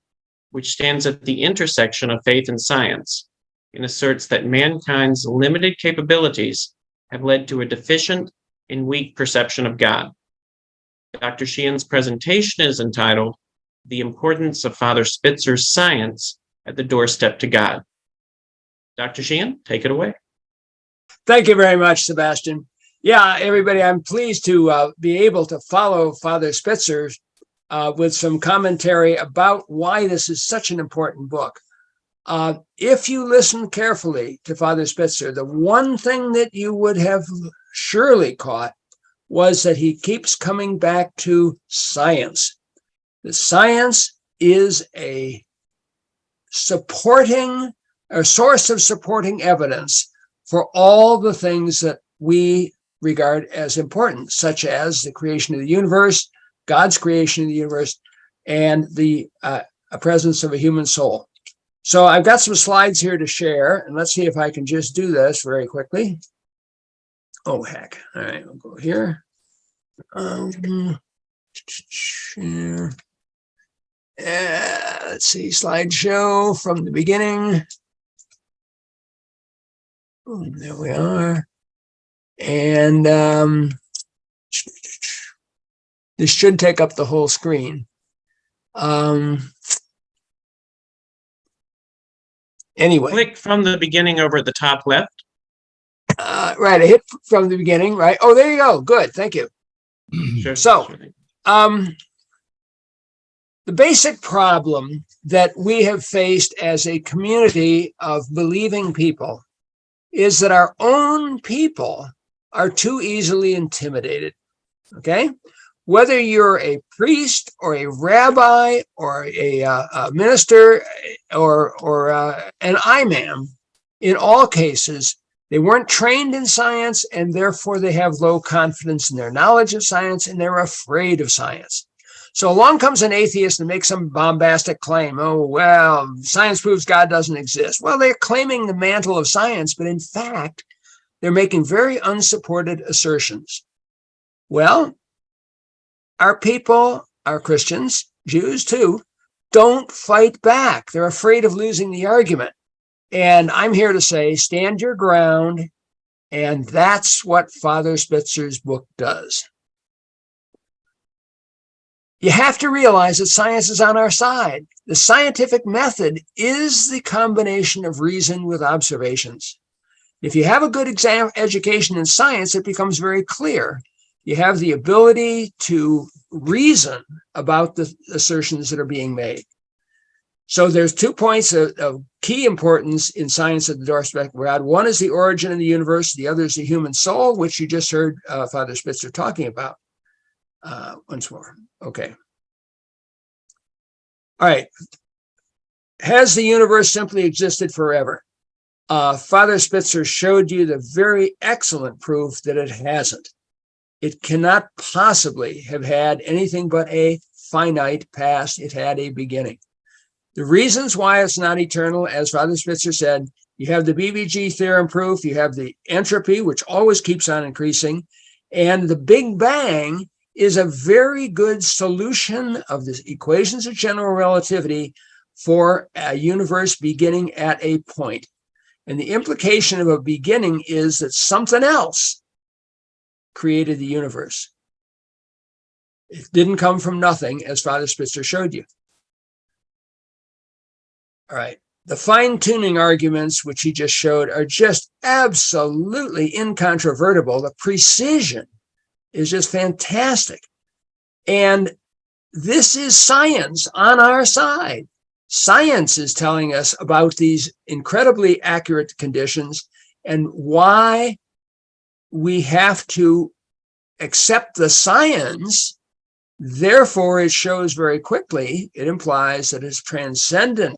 which stands at the intersection of faith and science, and asserts that mankind's limited capabilities have led to a deficient and weak perception of God. Dr. Sheehan's presentation is entitled The Importance of Father Spitzer's Science at the Doorstep to God. Dr. Sheahen, take it away. Thank you very much, Sebastian. Yeah, everybody, I'm pleased to be able to follow Father Spitzer with some commentary about why this is such an important book. If you listen carefully to Father Spitzer, the one thing that you would have surely caught was that he keeps coming back to science. The science is a source of supporting evidence for all the things that we regard as important, such as the creation of the universe, God's creation of the universe, and the presence of a human soul. So I've got some slides here to share, and let's see if I can just do this very quickly. Oh, heck. All right, we'll go here. Share. Let's see, slideshow from the beginning. Oh, there we are. And this should take up the whole screen. Anyway. Click from the beginning over at the top left. Right, I hit from the beginning, right? Oh, there you go. Good, thank you. Sure. So, the basic problem that we have faced as a community of believing people is that our own people are too easily intimidated, okay? Whether you're a priest or a rabbi or a minister or an imam, in all cases, they weren't trained in science, and therefore they have low confidence in their knowledge of science, and they're afraid of science. So along comes an atheist and makes some bombastic claim. Oh, well, science proves God doesn't exist. Well, they're claiming the mantle of science, but in fact, they're making very unsupported assertions. Well, our people, our Christians, Jews too, don't fight back. They're afraid of losing the argument. And I'm here to say, stand your ground. And that's what Father Spitzer's book does. You have to realize that science is on our side. The scientific method is the combination of reason with observations. If you have a good education in science, it becomes very clear. You have the ability to reason about the assertions that are being made. So there's 2 points of key importance in science at the Doorstep of God. One is the origin of the universe. The other is the human soul, which you just heard Father Spitzer talking about. Once more. Okay. All right. Has the universe simply existed forever? Father Spitzer showed you the very excellent proof that it hasn't. It cannot possibly have had anything but a finite past. It had a beginning. The reasons why it's not eternal, as Father Spitzer said, you have the BBG theorem proof, you have the entropy, which always keeps on increasing, and the Big Bang is a very good solution of the equations of general relativity for a universe beginning at a point. And the implication of a beginning is that something else created the universe. It didn't come from nothing, as Father Spitzer showed you. All right. The fine-tuning arguments, which he just showed, are just absolutely incontrovertible. The precision is just fantastic. And this is science on our side. Science is telling us about these incredibly accurate conditions and why we have to accept the science. Therefore, it shows very quickly, it implies that it's transcendent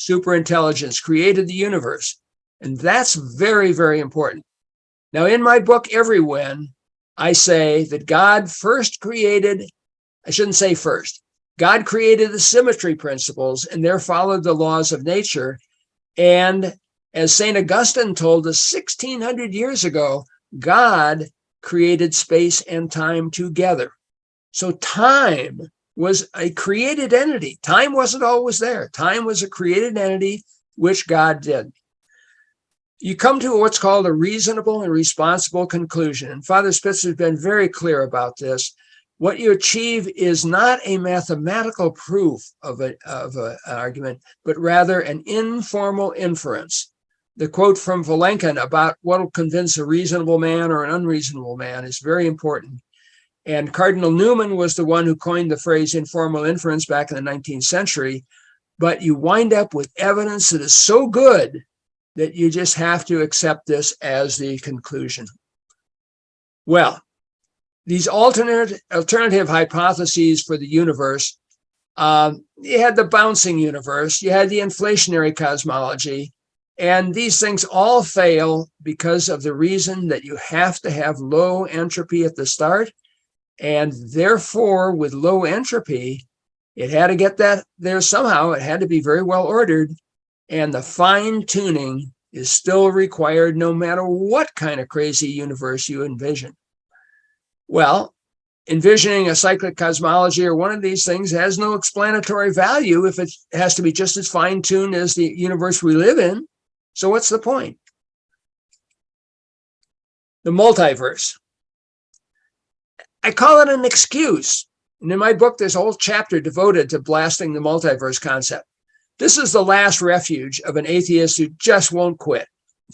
superintelligence created the universe. And that's very, very important. Now, in my book, Every When, I say that God first created, I shouldn't say first, God created the symmetry principles and there followed the laws of nature. And as St. Augustine told us 1600 years ago, God created space and time together. So time was a created entity. Time wasn't always there. Time was a created entity, which God did. You come to what's called a reasonable and responsible conclusion. And Father Spitzer has been very clear about this. What you achieve is not a mathematical proof of an argument, but rather an informal inference. The quote from Vilenkin about what will convince a reasonable man or an unreasonable man is very important. And Cardinal Newman was the one who coined the phrase informal inference back in the 19th century. but you wind up with evidence that is so good that you just have to accept this as the conclusion. Well, these alternative hypotheses for the universe, you had the bouncing universe, you had the inflationary cosmology, and these things all fail because of the reason that you have to have low entropy at the start, and therefore with low entropy, it had to get that there somehow. It had to be very well ordered, and the fine tuning is still required no matter what kind of crazy universe you envision. Well, envisioning a cyclic cosmology or one of these things has no explanatory value if it has to be just as fine-tuned as the universe we live in. So what's the point? The multiverse. I call it an excuse. And in my book, there's a whole chapter devoted to blasting the multiverse concept. This is the last refuge of an atheist who just won't quit.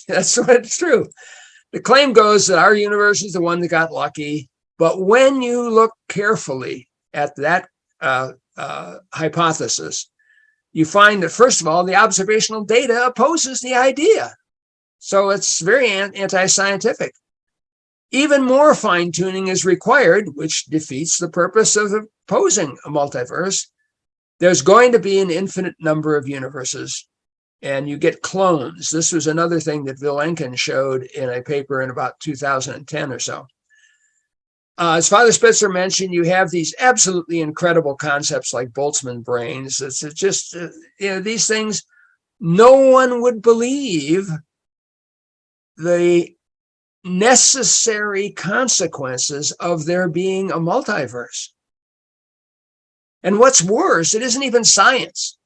That's what it's true. The claim goes that our universe is the one that got lucky. But when you look carefully at that hypothesis, you find that, first of all, the observational data opposes the idea. So it's very anti-scientific. Even more fine-tuning is required, which defeats the purpose of opposing a multiverse. There's going to be an infinite number of universes, and you get clones. This was another thing that Vilenkin showed in a paper in about 2010 or so. As Father Spitzer mentioned, you have these absolutely incredible concepts like Boltzmann brains. It's just, these things, no one would believe the necessary consequences of there being a multiverse. And what's worse, it isn't even science.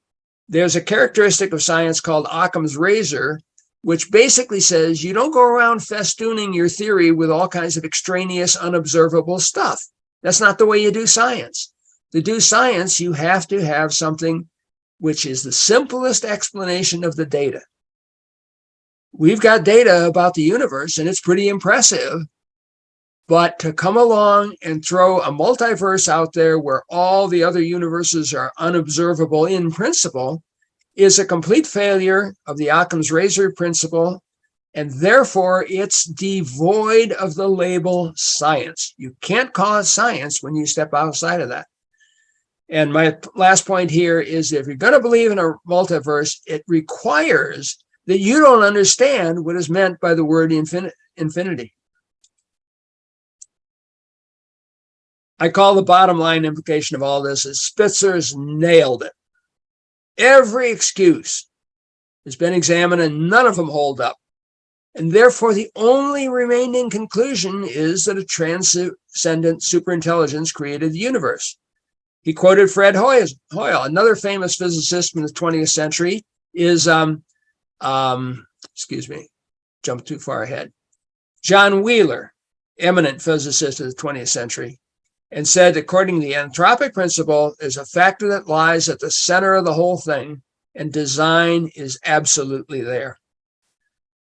There's a characteristic of science called Occam's razor, which basically says you don't go around festooning your theory with all kinds of extraneous, unobservable stuff. That's not the way you do science. To do science, you have to have something which is the simplest explanation of the data. We've got data about the universe, and it's pretty impressive. But to come along and throw a multiverse out there where all the other universes are unobservable in principle is a complete failure of the Occam's razor principle, and therefore it's devoid of the label science. You can't call it science when you step outside of that. And my last point here is, if you're going to believe in a multiverse, it requires that you don't understand what is meant by the word infinity. I call the bottom line implication of all this is Spitzer's nailed it. Every excuse has been examined and none of them hold up. And therefore, the only remaining conclusion is that a transcendent superintelligence created the universe. He quoted Fred Hoyle, another famous physicist from the 20th century, is, jumped too far ahead. John Wheeler, eminent physicist of the 20th century, and said, according to the anthropic principle, is a factor that lies at the center of the whole thing, and design is absolutely there.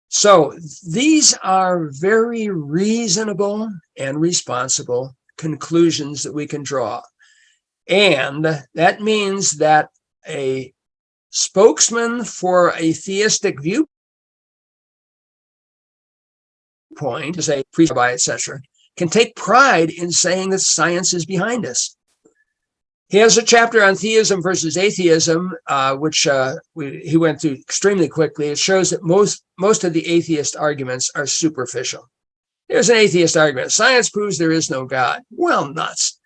So these are very reasonable and responsible conclusions that we can draw. And that means that a spokesman for a theistic viewpoint, say, pre-rabbi, etc., can take pride in saying that science is behind us. He has a chapter on theism versus atheism, which he went through extremely quickly. It shows that most of the atheist arguments are superficial. There's an atheist argument. Science proves there is no God. Well, nuts.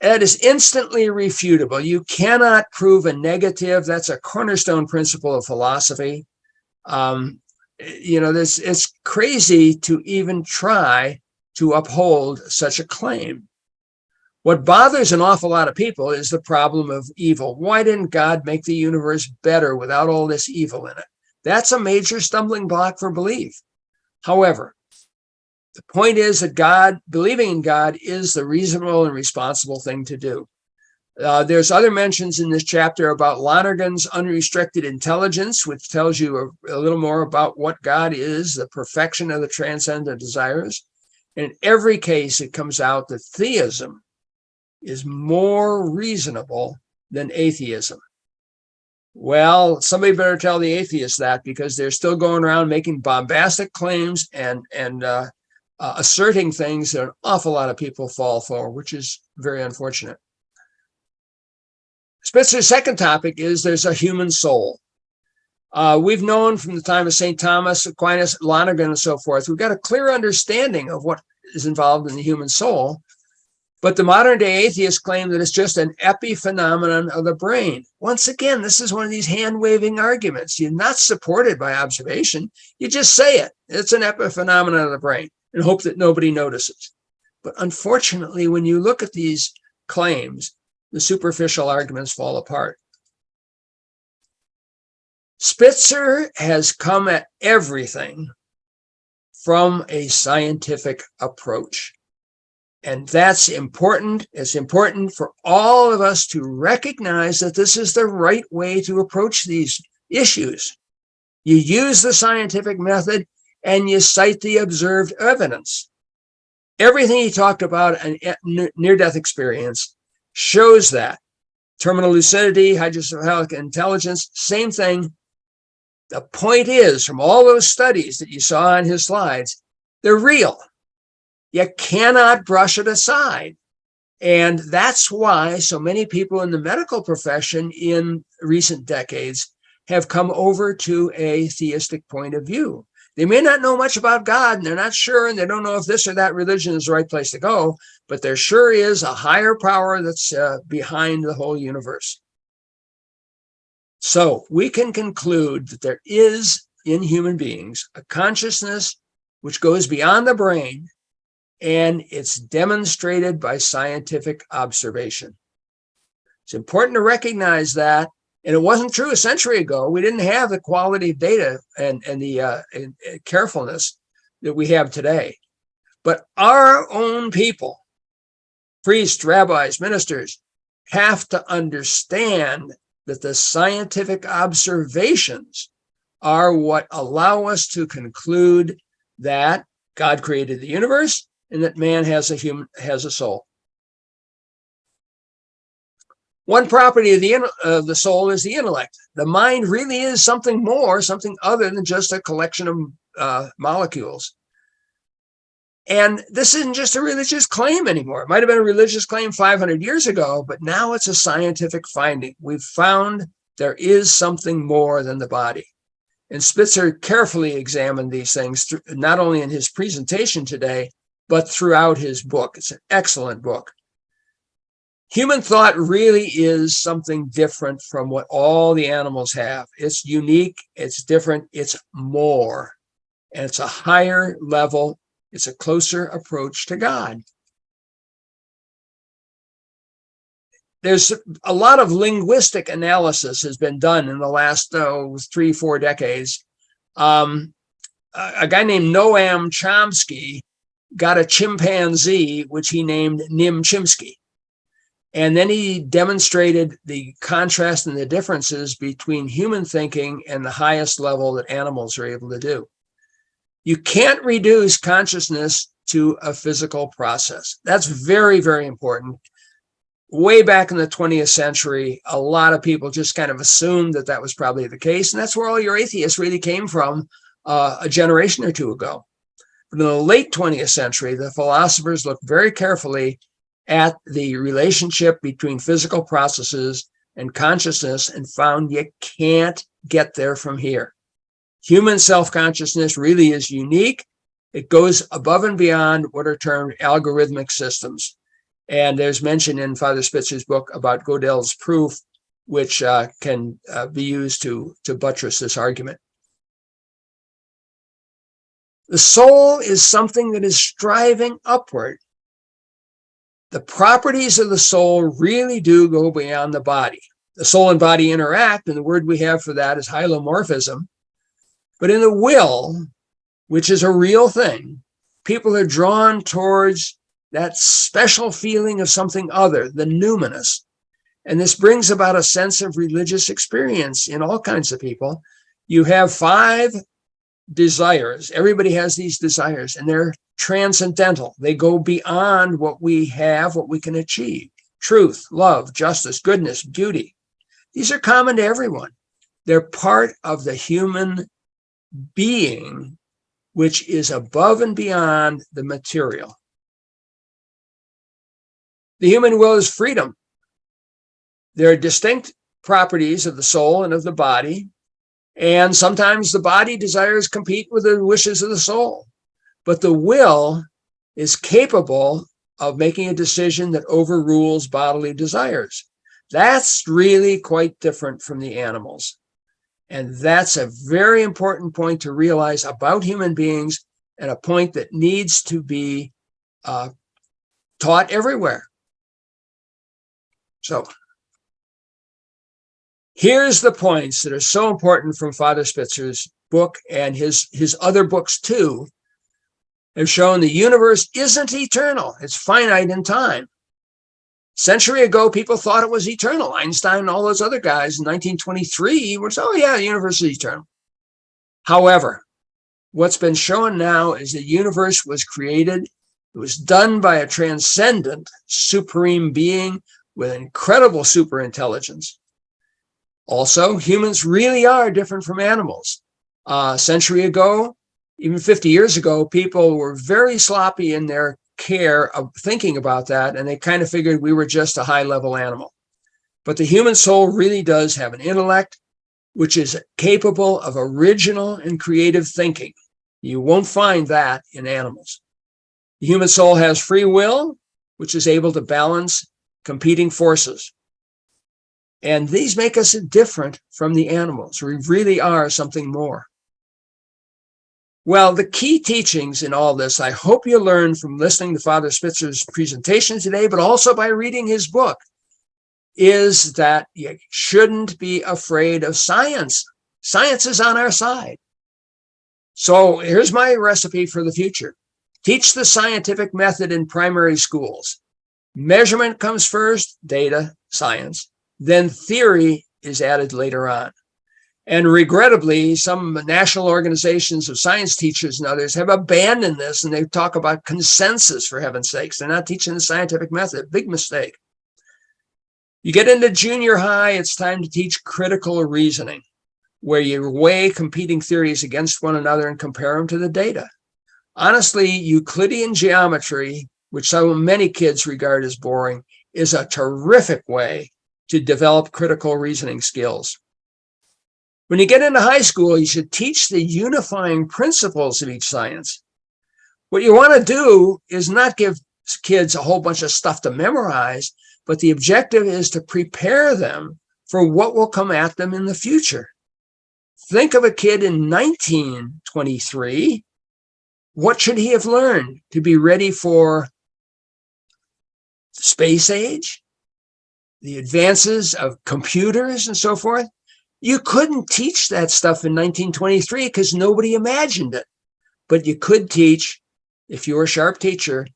That is instantly refutable. You cannot prove a negative. That's a cornerstone principle of philosophy. It's crazy to even try to uphold such a claim. What bothers an awful lot of people is the problem of evil. Why didn't God make the universe better without all this evil in it? That's a major stumbling block for belief. However, the point is that believing in God is the reasonable and responsible thing to do. There's other mentions in this chapter about Lonergan's unrestricted intelligence, which tells you a little more about what God is, the perfection of the transcendent desires. And in every case, it comes out that theism is more reasonable than atheism. Well, somebody better tell the atheists that, because they're still going around making bombastic claims and asserting things that an awful lot of people fall for, which is very unfortunate. Spitzer's second topic is there's a human soul. We've known from the time of St. Thomas Aquinas, Lonergan, and so forth, we've got a clear understanding of what is involved in the human soul. But the modern day atheists claim that it's just an epiphenomenon of the brain. Once again, this is one of these hand-waving arguments. You're not supported by observation. You just say it. It's an epiphenomenon of the brain and hope that nobody notices. But unfortunately, when you look at these claims, the superficial arguments fall apart. Spitzer has come at everything from a scientific approach. And that's important. It's important for all of us to recognize that this is the right way to approach these issues. You use the scientific method and you cite the observed evidence. Everything he talked about in near-death experience shows that. Terminal lucidity, hydrocephalic intelligence, same thing. The point is, from all those studies that you saw on his slides, they're real. You cannot brush it aside. And that's why so many people in the medical profession in recent decades have come over to a theistic point of view. They may not know much about God, and they're not sure, and they don't know if this or that religion is the right place to go, but there sure is a higher power that's behind the whole universe. So we can conclude that there is in human beings a consciousness which goes beyond the brain, and it's demonstrated by scientific observation. It's important to recognize that, and it wasn't true a century ago. We didn't have the quality of data and the carefulness that we have today. But our own people, priests, rabbis, ministers, have to understand that the scientific observations are what allow us to conclude that God created the universe and that man has a soul. One property of the soul is the intellect. The mind really is something more, something other than just a collection of molecules. And this isn't just a religious claim anymore. It might have been a religious claim 500 years ago, but now it's a scientific finding. We've found there is something more than the body. And Spitzer carefully examined these things, not only in his presentation today, but throughout his book. It's an excellent book. Human thought really is something different from what all the animals have. It's unique, it's different, it's more. And it's a higher level, it's a closer approach to God. There's a lot of linguistic analysis has been done in the last 3-4 decades. A guy named Noam Chomsky got a chimpanzee, which he named Nim Chimpsky. And then he demonstrated the contrast and the differences between human thinking and the highest level that animals are able to do. You can't reduce consciousness to a physical process. That's very, very important. Way back in the 20th century, a lot of people just kind of assumed that that was probably the case. And that's where all your atheists really came from a generation or two ago. But in the late 20th century, the philosophers looked very carefully at the relationship between physical processes and consciousness and found you can't get there from here. Human self-consciousness really is unique. It goes above and beyond what are termed algorithmic systems. And there's mention in Father Spitzer's book about Gödel's proof, which can be used to buttress this argument. The soul is something that is striving upward. The properties of the soul really do go beyond the body. The soul and body interact, and the word we have for that is hylomorphism. But in the will, which is a real thing, people are drawn towards that special feeling of something other, the numinous. And this brings about a sense of religious experience in all kinds of people. You have 5 desires. Everybody has these desires, and they're transcendental. They go beyond what we have, what we can achieve. Truth, love, justice, goodness, beauty. These are common to everyone. They're part of the human being, which is above and beyond the material. The human will is freedom. There are distinct properties of the soul and of the body, and sometimes the body desires compete with the wishes of the soul. But the will is capable of making a decision that overrules bodily desires. That's really quite different from the animals. And that's a very important point to realize about human beings, and a point that needs to be taught everywhere. So here's the points that are so important from Father Spitzer's book, and his other books too have shown the universe isn't eternal. It's finite in time. A century ago, people thought it was eternal. Einstein and all those other guys in 1923 were saying, oh yeah, the universe is eternal. However, what's been shown now is the universe was created. It was done by a transcendent, supreme being with incredible superintelligence. Also, humans really are different from animals. A century ago, even 50 years ago, people were very sloppy in their care of thinking about that, and they kind of figured we were just a high-level animal. But the human soul really does have an intellect, which is capable of original and creative thinking. You won't find that in animals. The human soul has free will, which is able to balance competing forces. And these make us different from the animals. We really are something more. Well, the key teachings in all this, I hope you learned from listening to Father Spitzer's presentation today, but also by reading his book, is that you shouldn't be afraid of science. Science is on our side. So here's my recipe for the future. Teach the scientific method in primary schools. Measurement comes first, data, science. Then theory is added later on. And regrettably, some national organizations of science teachers and others have abandoned this, and they talk about consensus, for heaven's sakes. They're not teaching the scientific method. Big mistake. You get into junior high, it's time to teach critical reasoning, where you weigh competing theories against one another and compare them to the data. Honestly, Euclidean geometry, which many kids regard as boring, is a terrific way to develop critical reasoning skills. When you get into high school, you should teach the unifying principles of each science. What you want to do is not give kids a whole bunch of stuff to memorize, but the objective is to prepare them for what will come at them in the future. Think of a kid in 1923. What should he have learned to be ready for space age, the advances of computers and so forth? You couldn't teach that stuff in 1923 because nobody imagined it. But you could teach, if you were a sharp teacher,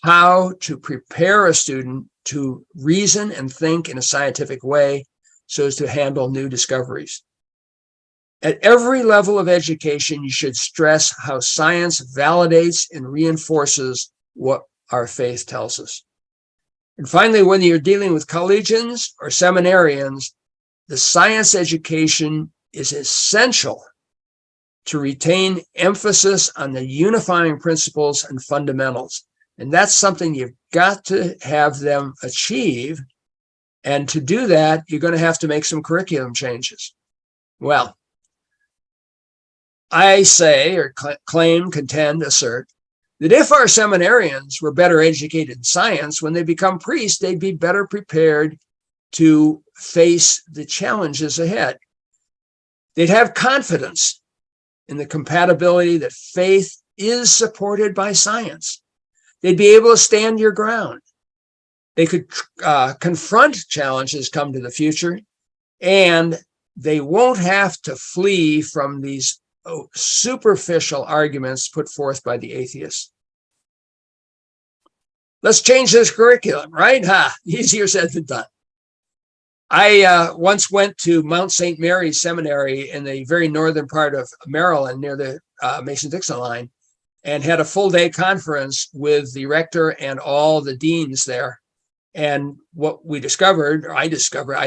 how to prepare a student to reason and think in a scientific way so as to handle new discoveries. At every level of education, you should stress how science validates and reinforces what our faith tells us. And finally, when you're dealing with collegians or seminarians, the science education is essential to retain emphasis on the unifying principles and fundamentals. And that's something you've got to have them achieve. And to do that, you're going to have to make some curriculum changes. Well, I say, or claim, contend, assert, that if our seminarians were better educated in science, when they become priests, they'd be better prepared to face the challenges ahead. They'd have confidence in the compatibility that faith is supported by science. They'd be able to stand your ground. They could confront challenges come to the future, and they won't have to flee from these superficial arguments put forth by the atheists. Let's change this curriculum, right? Easier said than done. I once went to Mount St. Mary's Seminary in the very northern part of Maryland near the Mason-Dixon line, and had a full-day conference with the rector and all the deans there. And what we discovered, or I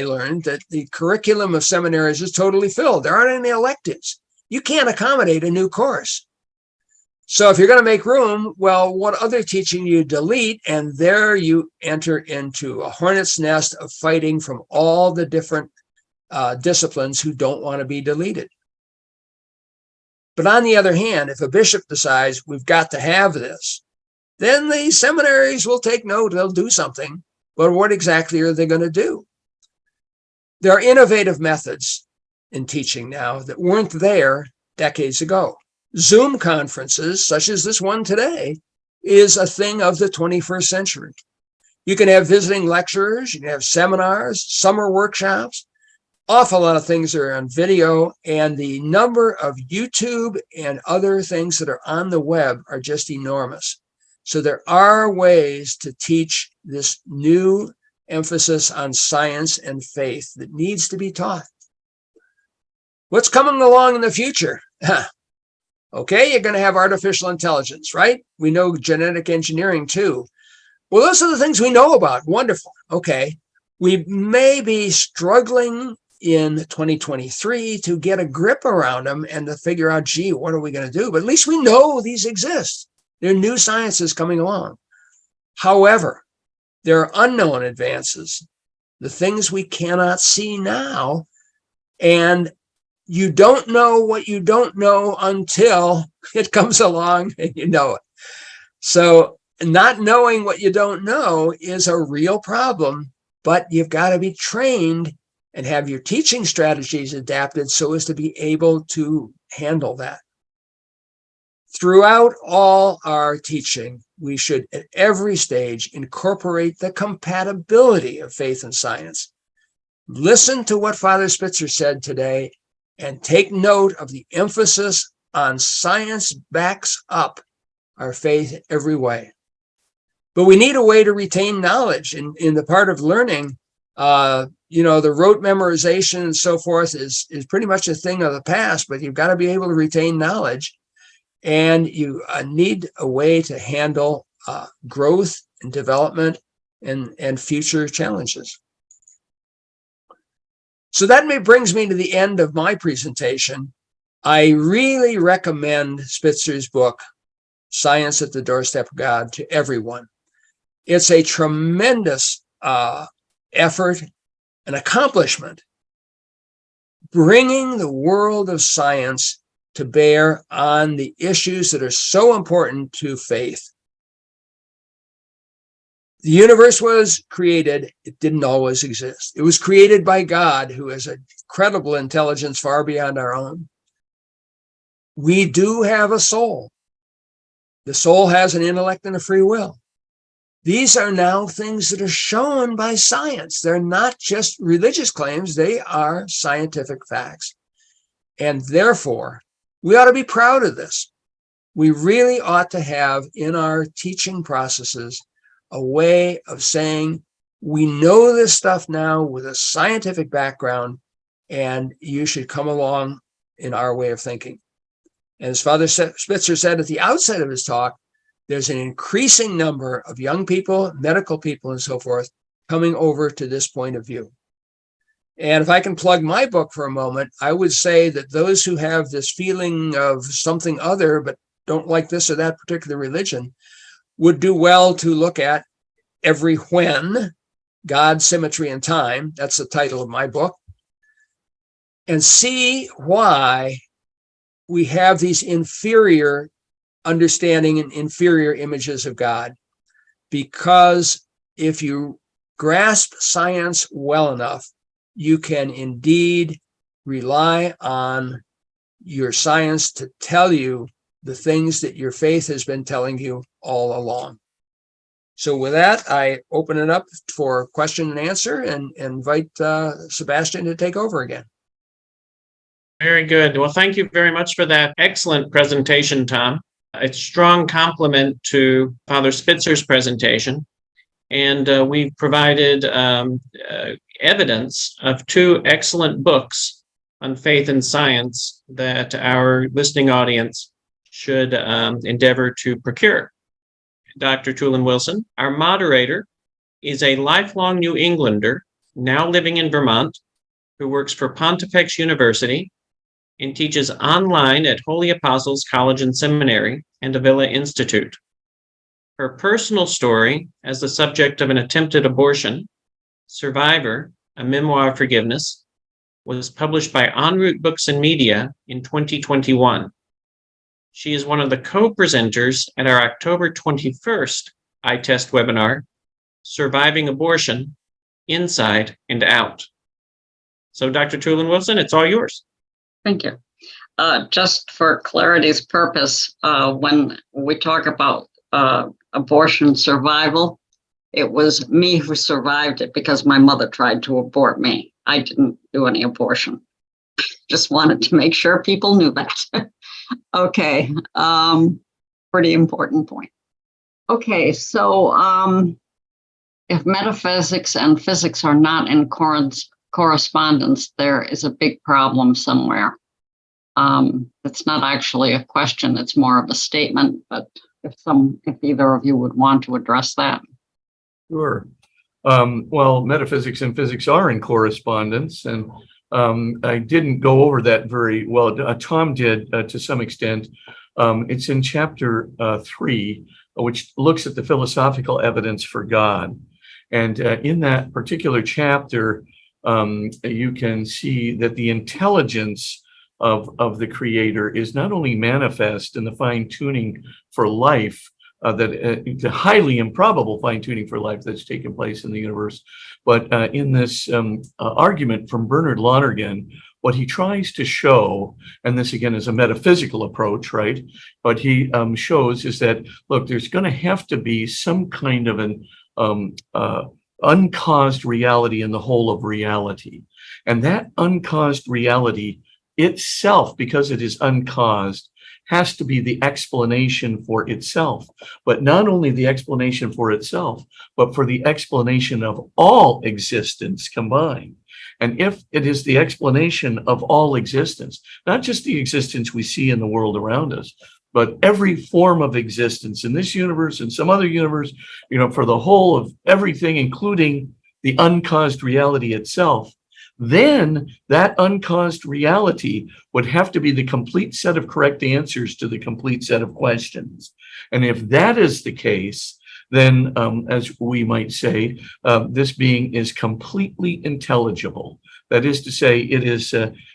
learned that the curriculum of seminaries is totally filled. There aren't any electives. You can't accommodate a new course. So if you're going to make room, well, what other teaching you delete? And there you enter into a hornet's nest of fighting from all the different disciplines who don't want to be deleted. But on the other hand, if a bishop decides we've got to have this, then the seminaries will take note, they'll do something. But what exactly are they going to do? There are innovative methods in teaching now that weren't there decades ago. Zoom conferences, such as this one today, is a thing of the 21st century. You can have visiting lecturers, you can have seminars, summer workshops, awful lot of things are on video, and the number of YouTube and other things that are on the web are just enormous. So there are ways to teach this new emphasis on science and faith that needs to be taught. What's coming along in the future? Okay, you're going to have artificial intelligence, right? We know genetic engineering too. Well, those are the things we know about. Wonderful. Okay, we may be struggling in 2023 to get a grip around them and to figure out, gee, what are we going to do? But at least we know these exist. There are new sciences coming along. However, there are unknown advances, the things we cannot see now, and you don't know what you don't know until it comes along and you know it. So not knowing what you don't know is a real problem, but you've got to be trained and have your teaching strategies adapted so as to be able to handle that. Throughout all our teaching, we should at every stage incorporate the compatibility of faith and science. Listen to what Father Spitzer said today and take note of the emphasis on science backs up our faith every way. But we need a way to retain knowledge in the part of learning. The rote memorization and so forth is pretty much a thing of the past, but you've got to be able to retain knowledge. And you need a way to handle growth and development and future challenges. So that brings me to the end of my presentation. I really recommend Spitzer's book, Science at the Doorstep of God, to everyone. It's a tremendous effort and accomplishment, bringing the world of science to bear on the issues that are so important to faith. The universe was created. It didn't always exist. It was created by God, who has an incredible intelligence far beyond our own. We do have a soul. The soul has an intellect and a free will. These are now things that are shown by science. They're not just religious claims. They are scientific facts. And therefore, we ought to be proud of this. We really ought to have in our teaching processes a way of saying, we know this stuff now with a scientific background, and you should come along in our way of thinking. And as Father Spitzer said at the outset of his talk, there's an increasing number of young people, medical people, and so forth coming over to this point of view. And if I can plug my book for a moment, I would say that those who have this feeling of something other but don't like this or that particular religion would do well to look at Every When, God, Symmetry, and Time. That's the title of my book. And see why we have these inferior understanding and inferior images of God. Because if you grasp science well enough, you can indeed rely on your science to tell you the things that your faith has been telling you all along. So with that, I open it up for question and answer and invite Sebastian to take over again. Very good. Well, thank you very much for that excellent presentation, Tom. A strong compliment to Father Spitzer's presentation. And we provided evidence of two excellent books on faith and science that our listening audience should endeavor to procure. Dr. Tulin Wilson, our moderator, is a lifelong New Englander, now living in Vermont, who works for Pontifex University and teaches online at Holy Apostles College and Seminary and Avila Institute. Her personal story as the subject of an attempted abortion, Survivor, a memoir of forgiveness, was published by En route Books and Media in 2021. She is one of the co-presenters at our October 21st ITEST webinar, Surviving Abortion, Inside and Out. So Dr. Tulin Wilson, it's all yours. Thank you. Just for clarity's purpose, when we talk about abortion survival, it was me who survived it because my mother tried to abort me. I didn't do any abortion. Just wanted to make sure people knew that. Okay, pretty important point. Okay, so if metaphysics and physics are not in correspondence, there is a big problem somewhere. It's not actually a question, it's more of a statement, but if either of you would want to address that. Sure. Well, metaphysics and physics are in correspondence, and I didn't go over that very well. Tom did to some extent. It's in chapter 3, which looks at the philosophical evidence for God. And in that particular chapter, you can see that the intelligence of the Creator is not only manifest in the fine-tuning for life, the highly improbable fine-tuning for life that's taken place in the universe, but in this argument from Bernard Lonergan, what he tries to show, and this again is a metaphysical approach, right? What he shows is that, look, there's going to have to be some kind of an uncaused reality in the whole of reality. And that uncaused reality itself, because it is uncaused, has to be the explanation for itself. But not only the explanation for itself, but for the explanation of all existence combined. And if it is the explanation of all existence, not just the existence we see in the world around us, but every form of existence in this universe and some other universe, for the whole of everything, including the uncaused reality itself, then that uncaused reality would have to be the complete set of correct answers to the complete set of questions. And if that is the case, then, as we might say, this being is completely intelligible. That is to say, it is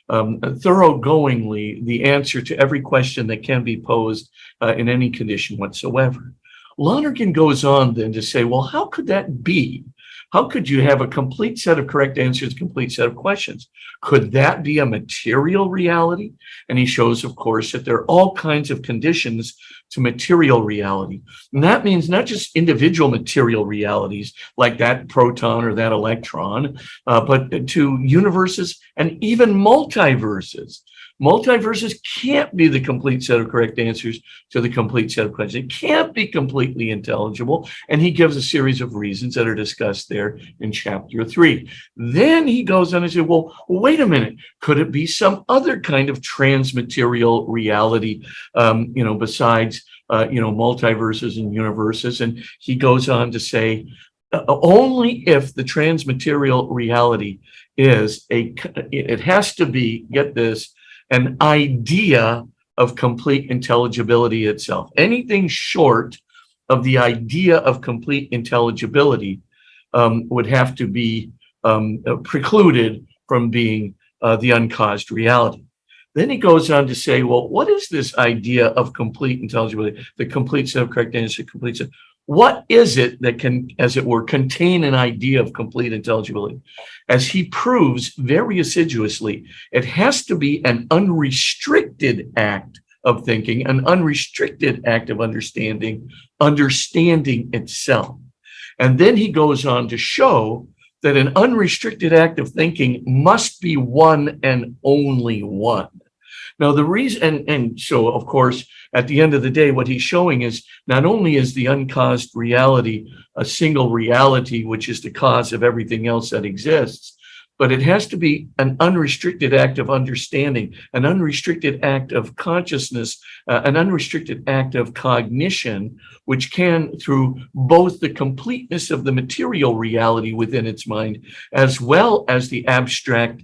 thoroughgoingly the answer to every question that can be posed in any condition whatsoever. Lonergan goes on then to say, well, how could that be? How could you have a complete set of correct answers, complete set of questions? Could that be a material reality? And he shows, of course, that there are all kinds of conditions to material reality. And that means not just individual material realities like that proton or that electron, but to universes and even multiverses. Multiverses can't be the complete set of correct answers to the complete set of questions. It can't be completely intelligible. And he gives a series of reasons that are discussed there in chapter 3. Then he goes on and says, well, wait a minute. Could it be some other kind of transmaterial reality, besides, multiverses and universes? And he goes on to say, only if the transmaterial reality is it has to be, get this, an idea of complete intelligibility itself. Anything short of the idea of complete intelligibility would have to be precluded from being the uncaused reality. Then he goes on to say, well, what is this idea of complete intelligibility, the complete set of correct answers, complete set? What is it that can, as it were, contain an idea of complete intelligibility? As he proves very assiduously, it has to be an unrestricted act of thinking, an unrestricted act of understanding itself. And then he goes on to show that an unrestricted act of thinking must be one and only one. Now, the reason, and so, of course, at the end of the day, what he's showing is not only is the uncaused reality a single reality, which is the cause of everything else that exists, but it has to be an unrestricted act of understanding, an unrestricted act of consciousness, an unrestricted act of cognition, which can, through both the completeness of the material reality within its mind, as well as the abstract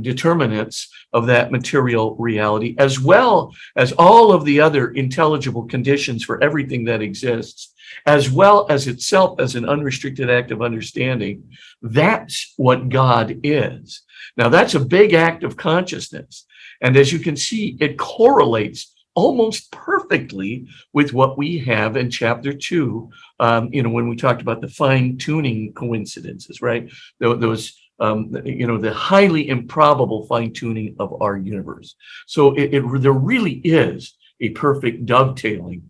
determinants of that material reality, as well as all of the other intelligible conditions for everything that exists, as well as itself as an unrestricted act of understanding. That's what God is. Now, that's a big act of consciousness. And as you can see, it correlates almost perfectly with what we have in chapter 2, when we talked about the fine-tuning coincidences, right? Those the highly improbable fine-tuning of our universe. So there really is a perfect dovetailing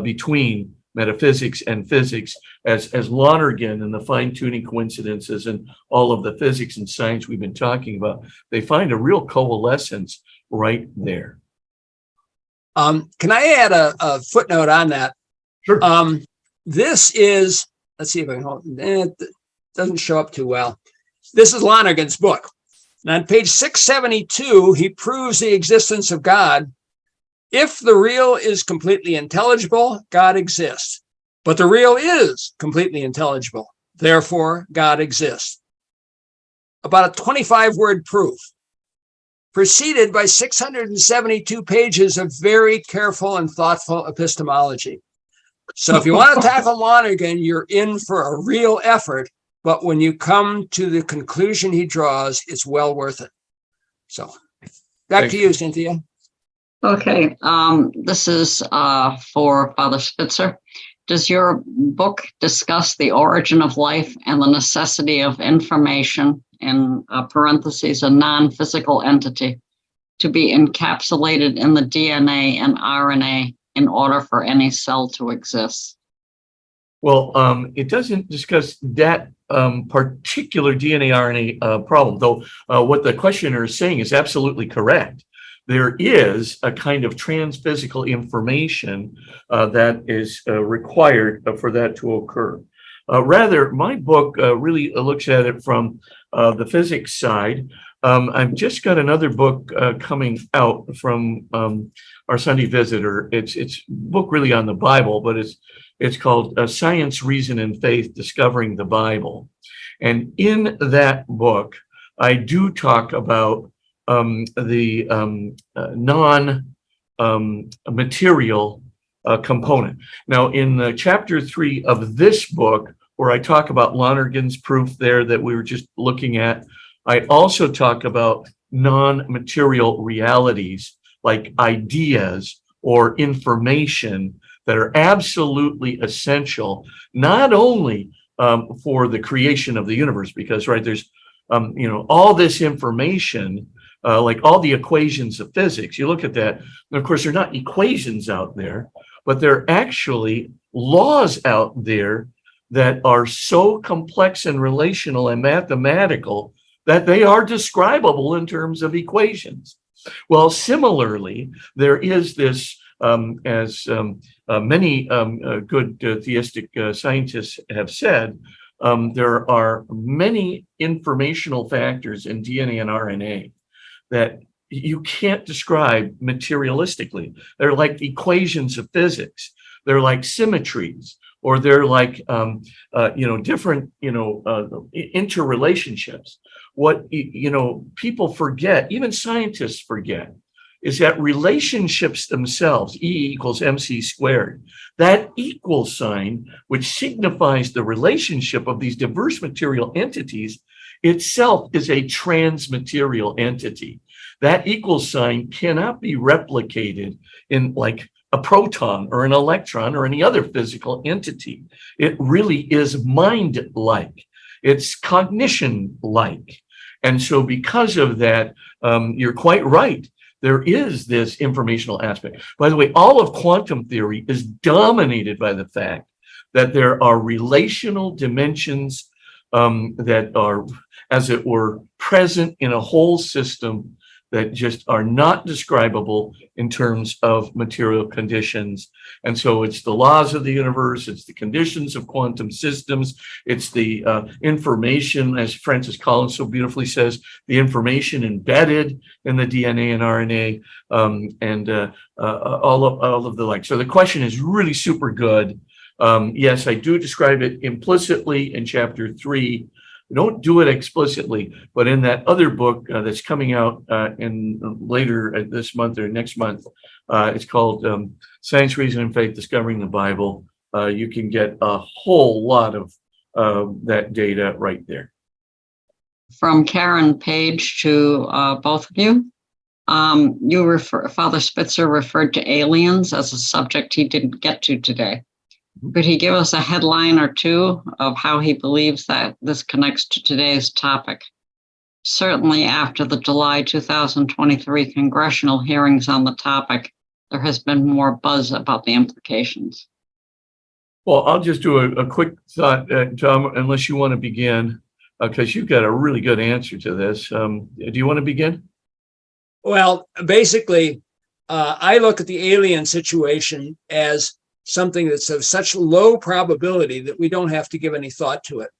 between metaphysics and physics, as Lonergan and the fine-tuning coincidences and all of the physics and science we've been talking about, they find a real coalescence right there. Can I add a footnote on that? Sure. This is, let's see if I can hold it. It doesn't show up too well. This is Lonergan's book. And on page 672, he proves the existence of God. If the real is completely intelligible, God exists. But the real is completely intelligible. Therefore, God exists. About a 25-word proof, preceded by 672 pages of very careful and thoughtful epistemology. So if you want to tackle Lonergan, you're in for a real effort. But when you come to the conclusion he draws, it's well worth it. So back to you, Cynthia. Okay, this is for Father Spitzer. Does your book discuss the origin of life and the necessity of information, in parentheses, a non-physical entity, to be encapsulated in the DNA and RNA in order for any cell to exist? Well, it doesn't discuss that particular DNA RNA problem, though what the questioner is saying is absolutely correct. There is a kind of transphysical information that is required for that to occur. Rather, my book really looks at it from the physics side. I've just got another book coming out from our Sunday Visitor. It's a book really on the Bible, but it's called Science, Reason, and Faith, Discovering the Bible. And in that book, I do talk about the non-material component. Now, in chapter 3 of this book, where I talk about Lonergan's proof there that we were just looking at, I also talk about non-material realities like ideas or information that are absolutely essential, not only for the creation of the universe, because there's all this information, like all the equations of physics. You look at that, and of course, they're not equations out there, but they're actually laws out there that are so complex and relational and mathematical that they are describable in terms of equations. Well, similarly, there is this, as many good theistic scientists have said, there are many informational factors in DNA and RNA that you can't describe materialistically. They're like equations of physics. They're like symmetries, or they're like different interrelationships. What people forget, even scientists forget, is that relationships themselves, E equals MC squared, that equal sign, which signifies the relationship of these diverse material entities, itself is a transmaterial entity. That equal sign cannot be replicated in like a proton or an electron or any other physical entity. It really is mind-like. It's cognition-like. And so because of that, you're quite right. There is this informational aspect. By the way, all of quantum theory is dominated by the fact that there are relational dimensions that are, as it were, present in a whole system that just are not describable in terms of material conditions. And so it's the laws of the universe, it's the conditions of quantum systems, it's the information, as Francis Collins so beautifully says, the information embedded in the DNA and RNA, and all of the like. So the question is really super good. Yes, I do describe it implicitly in chapter 3. We don't do it explicitly, but in that other book that's coming out in later this month or next month, it's called Science, Reason, and Faith: Discovering the Bible. You can get a whole lot of that data right there. From Karen Page to both of you. Father Spitzer referred to aliens as a subject he didn't get to today. Could he give us a headline or two of how he believes that this connects to today's topic? Certainly after the July 2023 congressional hearings on the topic, there has been more buzz about the implications. Well, I'll just do a quick thought, Tom, unless you want to begin, because you've got a really good answer to this. Do you want to begin? Well, basically, I look at the alien situation as something that's of such low probability that we don't have to give any thought to it.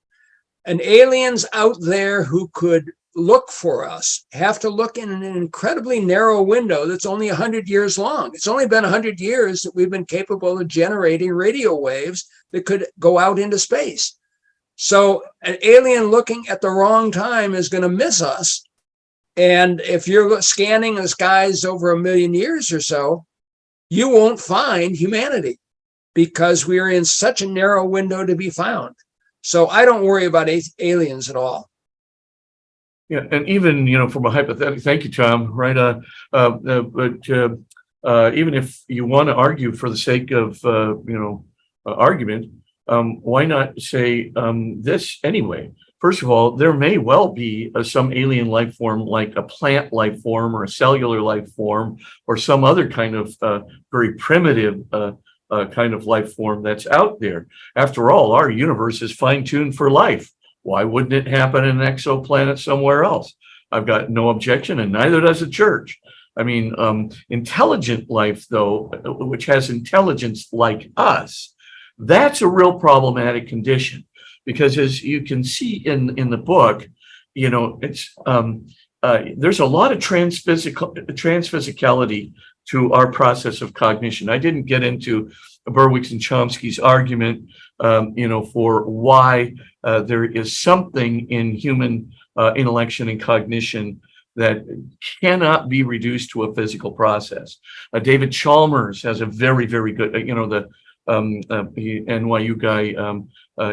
And aliens out there who could look for us have to look in an incredibly narrow window that's only 100 years long. It's only been 100 years that we've been capable of generating radio waves that could go out into space. So an alien looking at the wrong time is going to miss us. And if you're scanning the skies over 1 million years or so, you won't find humanity, because we are in such a narrow window to be found. So I don't worry about aliens at all. Yeah, and even, from a hypothetical, thank you, Tom, right? But even if you want to argue for the sake of, argument, why not say this anyway? First of all, there may well be some alien life form, like a plant life form or a cellular life form or some other kind of very primitive kind of life form that's out there. After all, our universe is fine-tuned for life. Why wouldn't it happen in an exoplanet somewhere else? I've got no objection, and neither does the church. I mean, intelligent life, though, which has intelligence like us, that's a real problematic condition, because as you can see in the book, it's there's a lot of transphysicality to our process of cognition. I didn't get into Burrows and Chomsky's argument, for why there is something in human intellection and cognition that cannot be reduced to a physical process. David Chalmers has a very, very good, the NYU guy,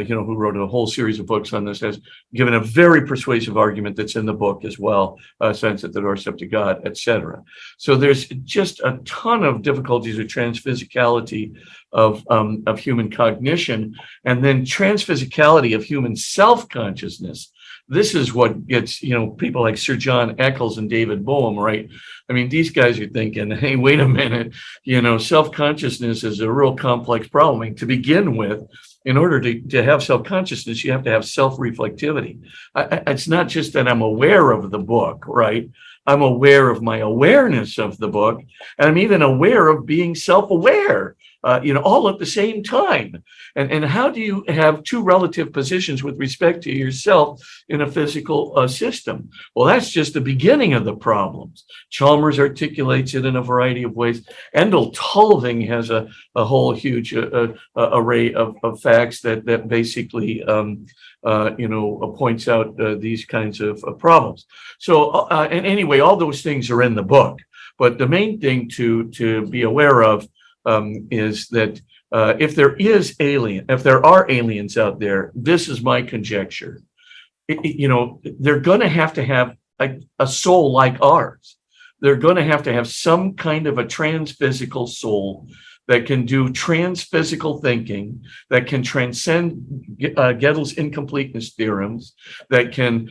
who wrote a whole series of books on this, has given a very persuasive argument that's in the book as well, Science at the Doorstep to God, etc. So there's just a ton of difficulties with transphysicality of human cognition, and then transphysicality of human self-consciousness. This is what gets, people like Sir John Eccles and David Bohm, right? I mean, these guys are thinking, hey, wait a minute, self-consciousness is a real complex problem. And to begin with, in order to have self-consciousness, you have to have self-reflectivity. It's not just that I'm aware of the book, right? I'm aware of my awareness of the book, and I'm even aware of being self-aware, all at the same time. And how do you have two relative positions with respect to yourself in a physical system? Well, that's just the beginning of the problems. Chalmers articulates it in a variety of ways. Endel Tulving has a whole huge array of facts that basically points out these kinds of problems. So, and anyway, all those things are in the book. But the main thing to be aware of is that if there are aliens out there, this is my conjecture. They're going to have a soul like ours. They're going to have some kind of a transphysical soul that can do transphysical thinking, that can transcend Gödel's incompleteness theorems, that can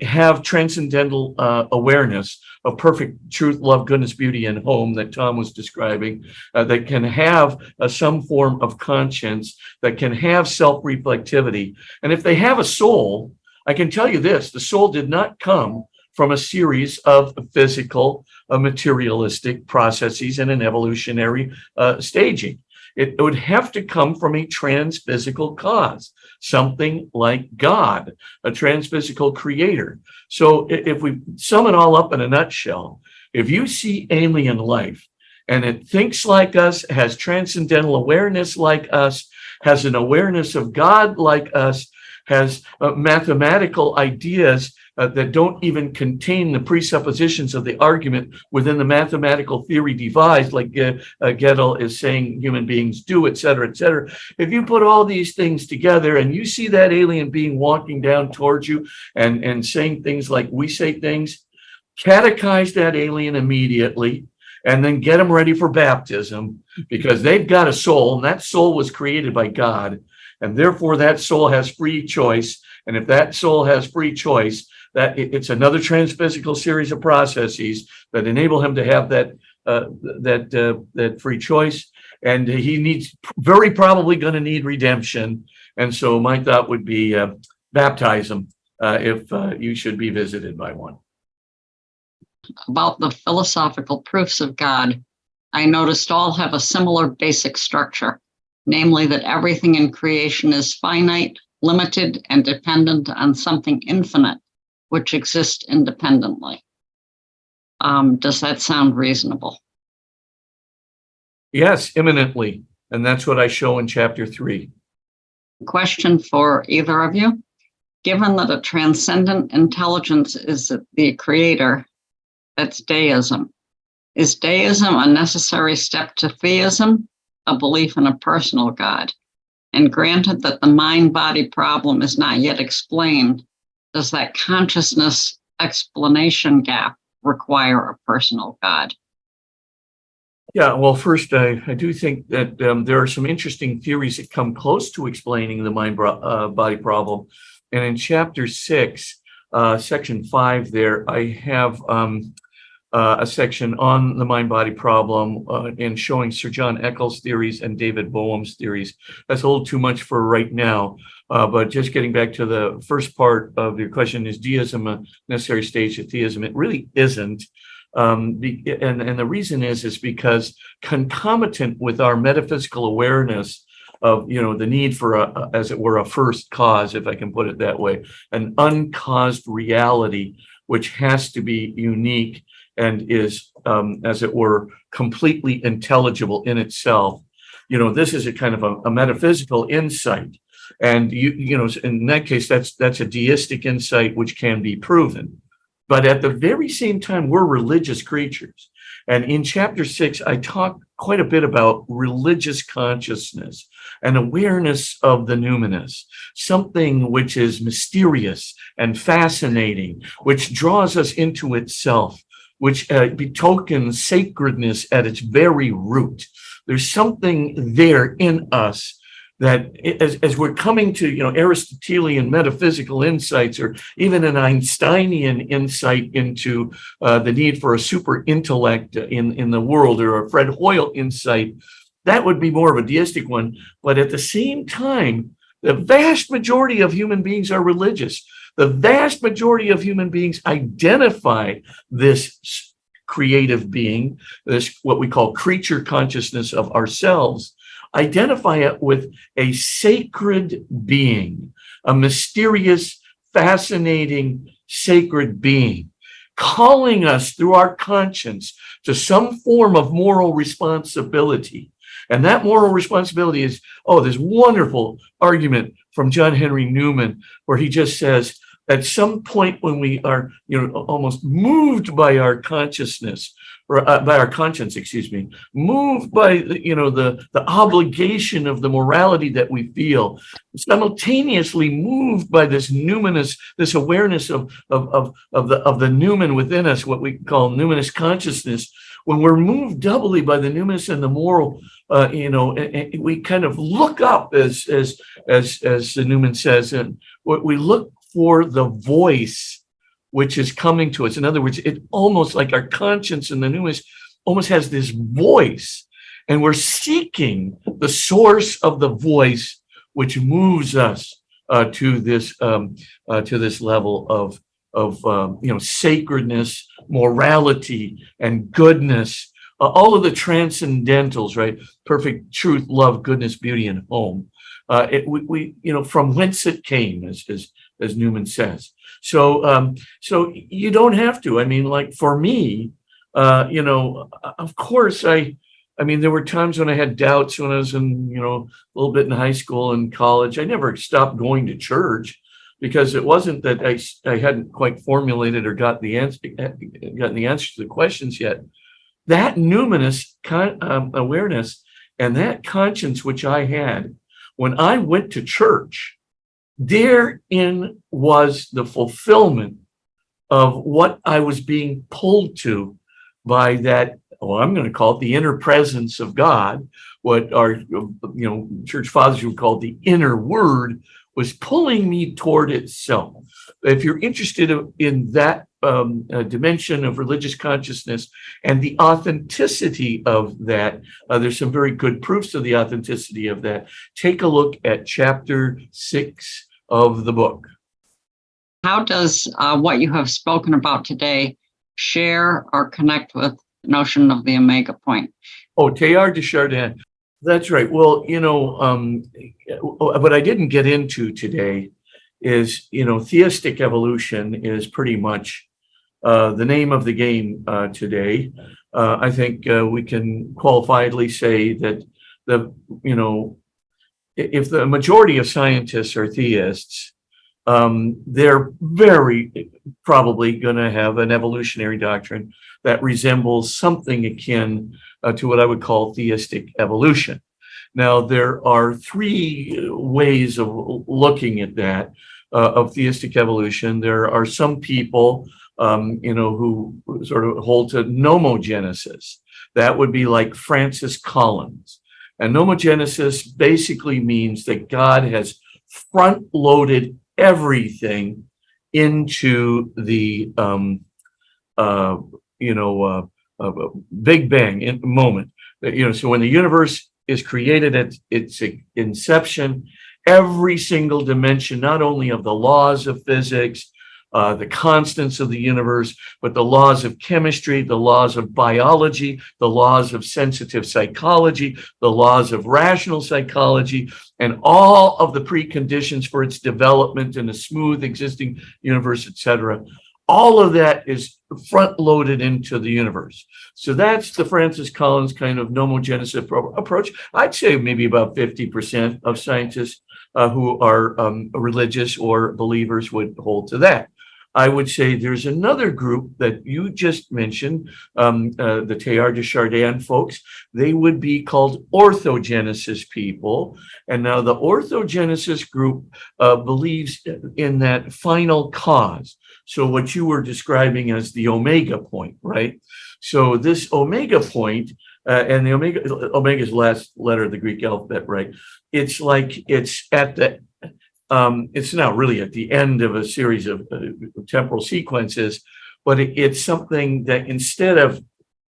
have transcendental awareness of perfect truth, love, goodness, beauty, and home that Tom was describing, that can have some form of conscience, that can have self-reflectivity. And if they have a soul, I can tell you this, the soul did not come from a series of physical, materialistic processes and an evolutionary staging. It would have to come from a transphysical cause, something like God, a transphysical creator. So if we sum it all up in a nutshell, if you see alien life and it thinks like us, has transcendental awareness like us, has an awareness of God like us, has mathematical ideas that don't even contain the presuppositions of the argument within the mathematical theory devised, like Gödel is saying human beings do, et cetera, et cetera. If you put all these things together and you see that alien being walking down towards you and saying things like we say things, catechize that alien immediately and then get them ready for baptism, because they've got a soul, and that soul was created by God, and therefore that soul has free choice. And if that soul has free choice, that it's another transphysical series of processes that enable him to have that free choice. And he needs, very probably going to need redemption. And so my thought would be baptize him if you should be visited by one. About the philosophical proofs of God, I noticed all have a similar basic structure, namely that everything in creation is finite, limited, and dependent on something infinite, which exists independently. Does that sound reasonable? Yes, imminently. And that's what I show in chapter 3. Question for either of you. Given that a transcendent intelligence is the creator, that's deism. Is deism a necessary step to theism, a belief in a personal God? And granted that the mind-body problem is not yet explained, does that consciousness explanation gap require a personal God? Yeah, well, first, I do think that there are some interesting theories that come close to explaining the mind-body problem. And in chapter 6, section 5 there, I have a section on the mind-body problem and showing Sir John Eccles' theories and David Boehm's theories. That's a little too much for right now, but just getting back to the first part of your question, is deism a necessary stage of theism? It really isn't. And the reason is because concomitant with our metaphysical awareness of, the need for as it were, a first cause, if I can put it that way, an uncaused reality, which has to be unique and is, as it were, completely intelligible in itself. This is a kind of a metaphysical insight. And, in that case, that's a deistic insight which can be proven. But at the very same time, we're religious creatures. And in chapter 6, I talk quite a bit about religious consciousness and awareness of the numinous, something which is mysterious and fascinating, which draws us into itself, which betokens sacredness at its very root. There's something there in us that as we're coming to, Aristotelian metaphysical insights, or even an Einsteinian insight into the need for a super intellect in the world, or a Fred Hoyle insight, that would be more of a deistic one. But at the same time, the vast majority of human beings are religious. The vast majority of human beings identify this creative being, this what we call creature consciousness of ourselves, identify it with a sacred being, a mysterious, fascinating, sacred being, calling us through our conscience to some form of moral responsibility. And that moral responsibility is, this wonderful argument from John Henry Newman, where he just says, at some point when we are, almost moved by our consciousness, or by our conscience, moved by the obligation of the morality that we feel, simultaneously moved by this numinous, this awareness of the numen within us, what we call numinous consciousness. When we're moved doubly by the numinous and the moral, we kind of look up, as the Newman says, and what we look for the voice which is coming to us. In other words, it almost like our conscience and the numinous almost has this voice, and we're seeking the source of the voice which moves us to this level sacredness, morality, and goodness. All of the transcendentals, right? Perfect truth, love, goodness, beauty, and home. From whence it came, as Newman says. So you don't have to. I mean, like for me, of course, there were times when I had doubts when I was in, a little bit in high school and college. I never stopped going to church because it wasn't that I hadn't quite formulated or gotten the answer to the questions yet. That numinous awareness and that conscience which I had when I went to church, therein was the fulfillment of what I was being pulled to by that, I'm going to call it the inner presence of God, what our church fathers would call the inner word, was pulling me toward itself. If you're interested in that dimension of religious consciousness and the authenticity of that, there's some very good proofs of the authenticity of that. Take a look at chapter 6 of the book. How does what you have spoken about today share or connect with the notion of the omega point? Oh, Teilhard de Chardin. That's right. Well, what I didn't get into today is, theistic evolution is pretty much the name of the game today. I think we can qualifiedly say that if the majority of scientists are theists, they're very probably going to have an evolutionary doctrine that resembles something akin to what I would call theistic evolution. Now, there are 3 ways of looking at that, of theistic evolution. There are some people, who sort of hold to nomogenesis. That would be like Francis Collins. And nomogenesis basically means that God has front-loaded everything into the Big Bang moment. So when the universe is created at its inception, every single dimension, not only of the laws of physics, the constants of the universe, but the laws of chemistry, the laws of biology, the laws of sensitive psychology, the laws of rational psychology, and all of the preconditions for its development in a smooth existing universe, etc. All of that is front-loaded into the universe. So that's the Francis Collins kind of nomogenesis approach. I'd say maybe about 50% of scientists who are religious or believers would hold to that. I would say there's another group that you just mentioned, the Teilhard de Chardin folks. They would be called orthogenesis people. And now the orthogenesis group believes in that final cause. So what you were describing as the omega point, right? So this omega point, and the omega's last letter of the Greek alphabet, right? It's like it's at the it's not really at the end of a series of temporal sequences, but it's something that instead of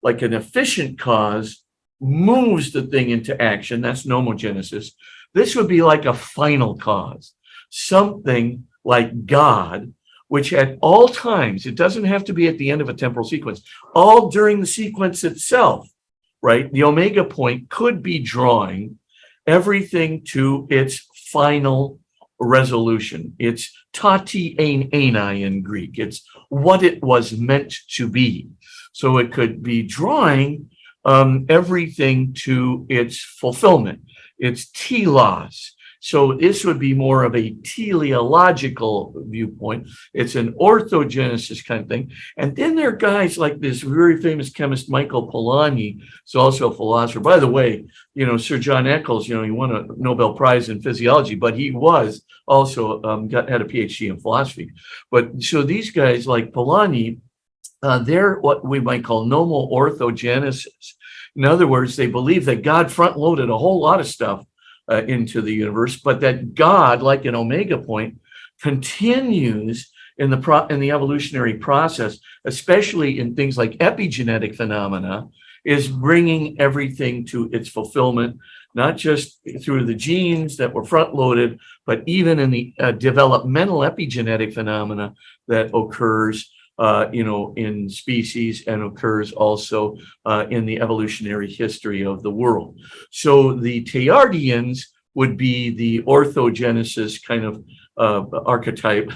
like an efficient cause moves the thing into action. That's nomogenesis. This would be like a final cause, something like God, which at all times, it doesn't have to be at the end of a temporal sequence, all during the sequence itself, right? The omega point could be drawing everything to its final resolution. It's tati ein einai in Greek. It's what it was meant to be. So it could be drawing everything to its fulfillment. It's telos. So this would be more of a teleological viewpoint. It's an orthogenesis kind of thing. And then there are guys like this very famous chemist, Michael Polanyi, who's also a philosopher. By the way, Sir John Eccles, he won a Nobel Prize in physiology, but he was also had a PhD in philosophy. But so these guys like Polanyi, they're what we might call nomo-orthogenesis. In other words, they believe that God front-loaded a whole lot of stuff into the universe, but that God, like an omega point, continues in the evolutionary process, especially in things like epigenetic phenomena, is bringing everything to its fulfillment. not just through the genes that were front-loaded, but even in the developmental epigenetic phenomena that occurs, in species and occurs also in the evolutionary history of the world. So the Teilhardians would be the orthogenesis kind of archetype,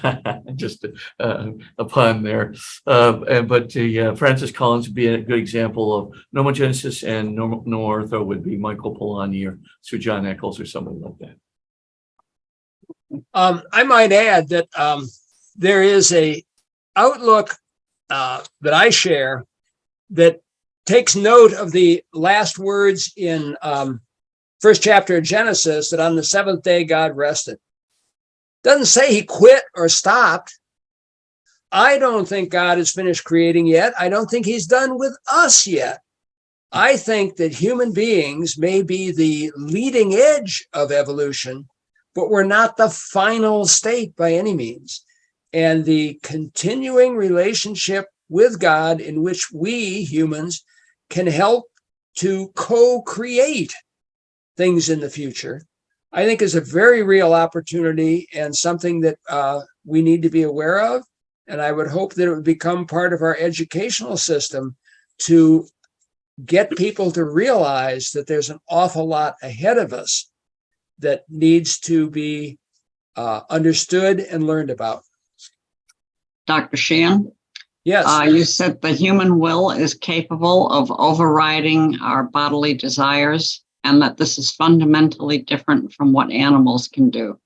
just a pun there. But Francis Collins would be a good example of nomogenesis, and no ortho would be Michael Polanyi or Sir John Eccles or somebody like that. I might add that there is a outlook that I share that takes note of the last words in first chapter of Genesis, that on the seventh day God rested. Doesn't say he quit or stopped. I don't think God is finished creating yet. I don't think he's done with us yet. I think that human beings may be the leading edge of evolution, but we're not the final state by any means. And the continuing relationship with God, in which we humans can help to co-create things in the future, I think is a very real opportunity and something that we need to be aware of. And I would hope that it would become part of our educational system to get people to realize that there's an awful lot ahead of us that needs to be understood and learned about. Dr. Sheahen? Yes. You said the human will is capable of overriding our bodily desires, and that this is fundamentally different from what animals can do.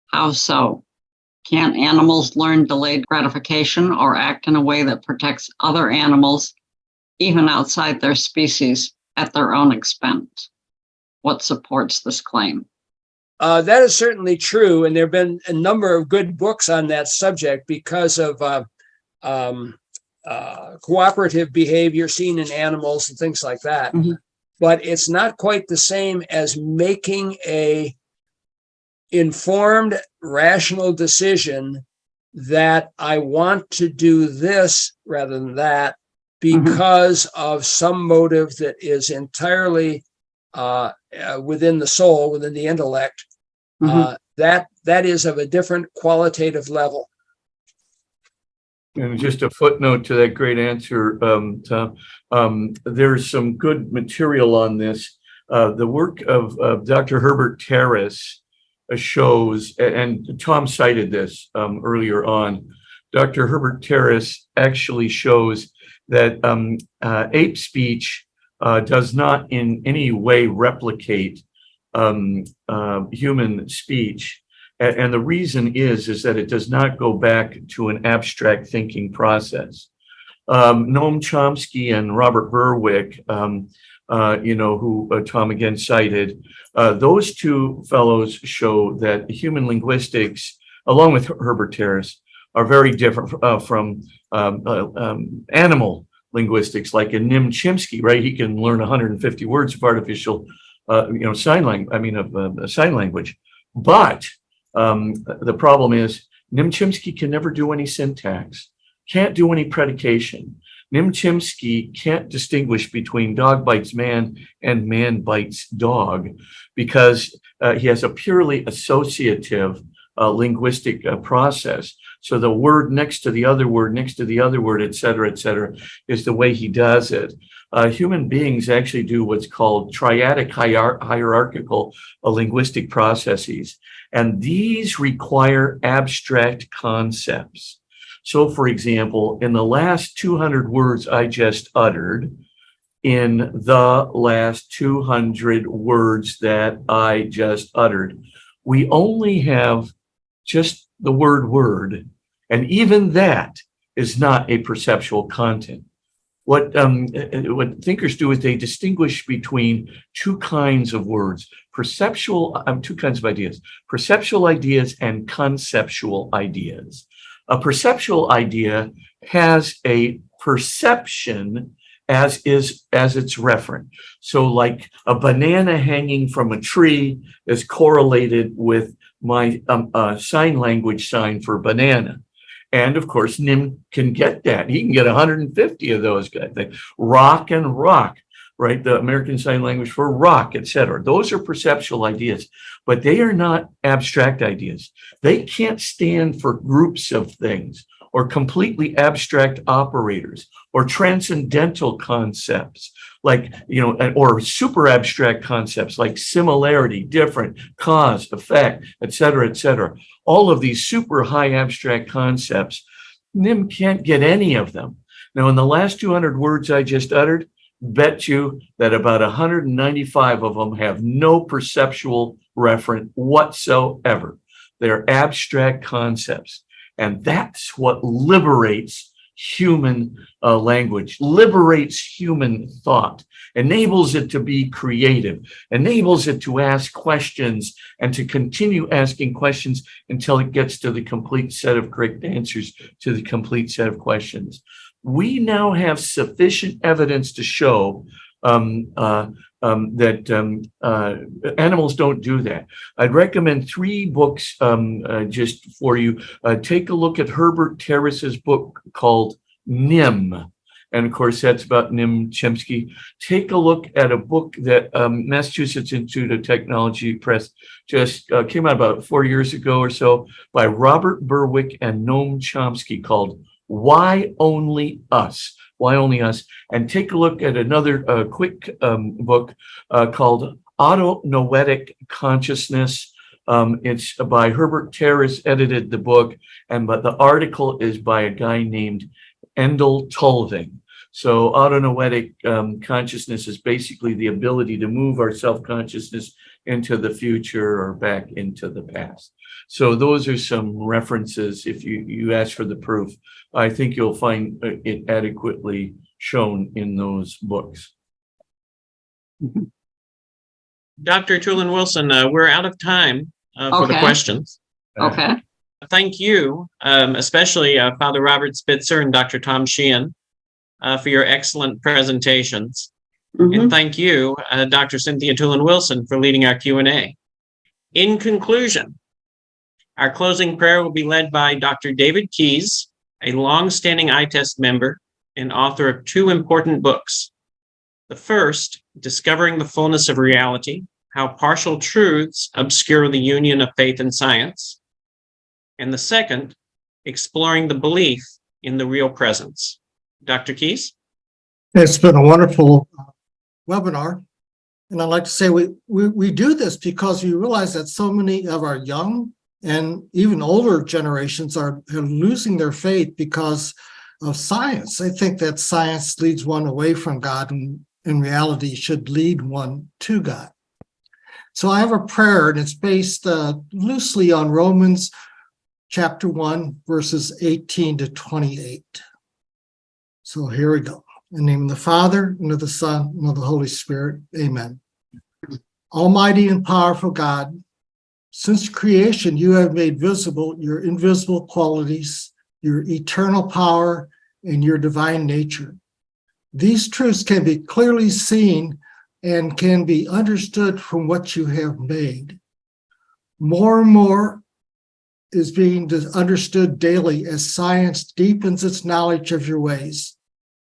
How so? Can't animals learn delayed gratification or act in a way that protects other animals, even outside their species, at their own expense? What supports this claim? That is certainly true, and there have been a number of good books on that subject because of cooperative behavior seen in animals and things like that. Mm-hmm. But it's not quite the same as making a informed, rational decision that I want to do this rather than that because of some motive that is entirely within the soul, within the intellect. That is of a different qualitative level. And just a footnote to that great answer, Tom, there's some good material on this. The work of Dr. Herbert Terrace shows, and Tom cited this earlier on, Dr. Herbert Terrace actually shows that ape speech does not in any way replicate human speech. And the reason is that it does not go back to an abstract thinking process. Noam Chomsky and Robert Berwick, who Tom again cited, those two fellows show that human linguistics, along with Herbert Terrace, are very different from animal linguistics, like in Nim Chimpsky, right? He can learn 150 words of artificial, sign language. But the problem is Nim Chimpsky can never do any syntax, can't do any predication. Nim Chimpsky can't distinguish between dog bites man and man bites dog because he has a purely associative linguistic process. So the word next to the other word, next to the other word, et cetera, is the way he does it. Human beings actually do what's called triadic hierarchical linguistic processes. And these require abstract concepts. So, for example, in the last 200 words I just uttered, in the last 200 words that I just uttered, we only have just the word, and even that is not a perceptual content. What thinkers do is they distinguish between two kinds of words, two kinds of ideas, perceptual ideas and conceptual ideas. A perceptual idea has a perception as its referent. So like a banana hanging from a tree is correlated with my sign language sign for banana. And of course, Nim can get that. He can get 150 of those kind of things. Rock and rock. right? The American Sign Language for rock, etc. Those are perceptual ideas, but they are not abstract ideas. They can't stand for groups of things or completely abstract operators or transcendental concepts like, or super abstract concepts like similarity, different, cause, effect, etc., etc. All of these super high abstract concepts, NIM can't get any of them. Now, in the last 200 words I just uttered, bet you that about 195 of them have no perceptual referent whatsoever. They're abstract concepts. And that's what liberates human language, liberates human thought, enables it to be creative, enables it to ask questions and to continue asking questions until it gets to the complete set of correct answers to the complete set of questions. We now have sufficient evidence to show that animals don't do that. I'd recommend 3 books just for you. Take a look at Herbert Terrace's book called NIM. And of course, that's about Nim Chimpsky. Take a look at a book that Massachusetts Institute of Technology Press just came out about 4 years ago or so by Robert Berwick and Noam Chomsky called Why Only Us? Why Only Us? And take a look at another quick book called Autonoetic Consciousness. It's by Herbert Terrace, edited the book, but the article is by a guy named Endel Tulving. So autonoetic consciousness is basically the ability to move our self-consciousness into the future or back into the past. So those are some references. If you ask for the proof, I think you'll find it adequately shown in those books. Dr. Tulin Wilson, we're out of time for the questions. Okay. Thank you, especially Father Robert Spitzer and Dr. Tom Sheehan, for your excellent presentations. And thank you, Dr. Cynthia Tulin Wilson, for leading our Q&A. In conclusion, our closing prayer will be led by Dr. David Keyes, a long-standing ITEST member and author of 2 important books. The first, Discovering the Fullness of Reality, How Partial Truths Obscure the Union of Faith and Science. And the second, Exploring the Belief in the Real Presence. Dr. Keyes? It's been a wonderful webinar. And I'd like to say we do this because we realize that so many of our young and even older generations are losing their faith because of science. They think that science leads one away from God, and in reality should lead one to God. So I have a prayer, and it's based loosely on Romans chapter 1, verses 18 to 28. So here we go. In the name of the Father, and of the Son, and of the Holy Spirit. Amen. Almighty and powerful God, since creation, you have made visible your invisible qualities, your eternal power, and your divine nature. These truths can be clearly seen and can be understood from what you have made. More and more is being understood daily as science deepens its knowledge of your ways.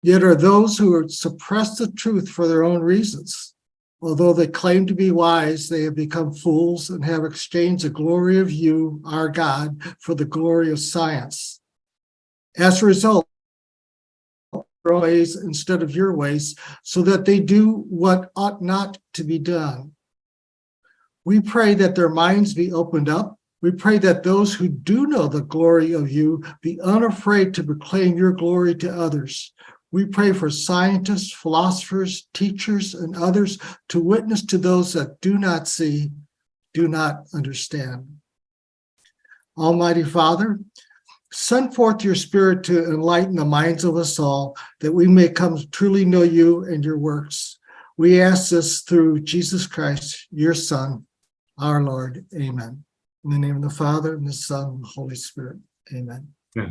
Yet are those who suppress the truth for their own reasons. Although they claim to be wise, they have become fools and have exchanged the glory of you, our God, for the glory of science. As a result, their ways instead of your ways, so that they do what ought not to be done. We pray that their minds be opened up. We pray that those who do know the glory of you be unafraid to proclaim your glory to others. We pray for scientists, philosophers, teachers, and others to witness to those that do not see, do not understand. Almighty Father, send forth your Spirit to enlighten the minds of us all, that we may come to truly know you and your works. We ask this through Jesus Christ, your Son, our Lord. Amen. In the name of the Father, and the Son, and the Holy Spirit. Amen. Yeah.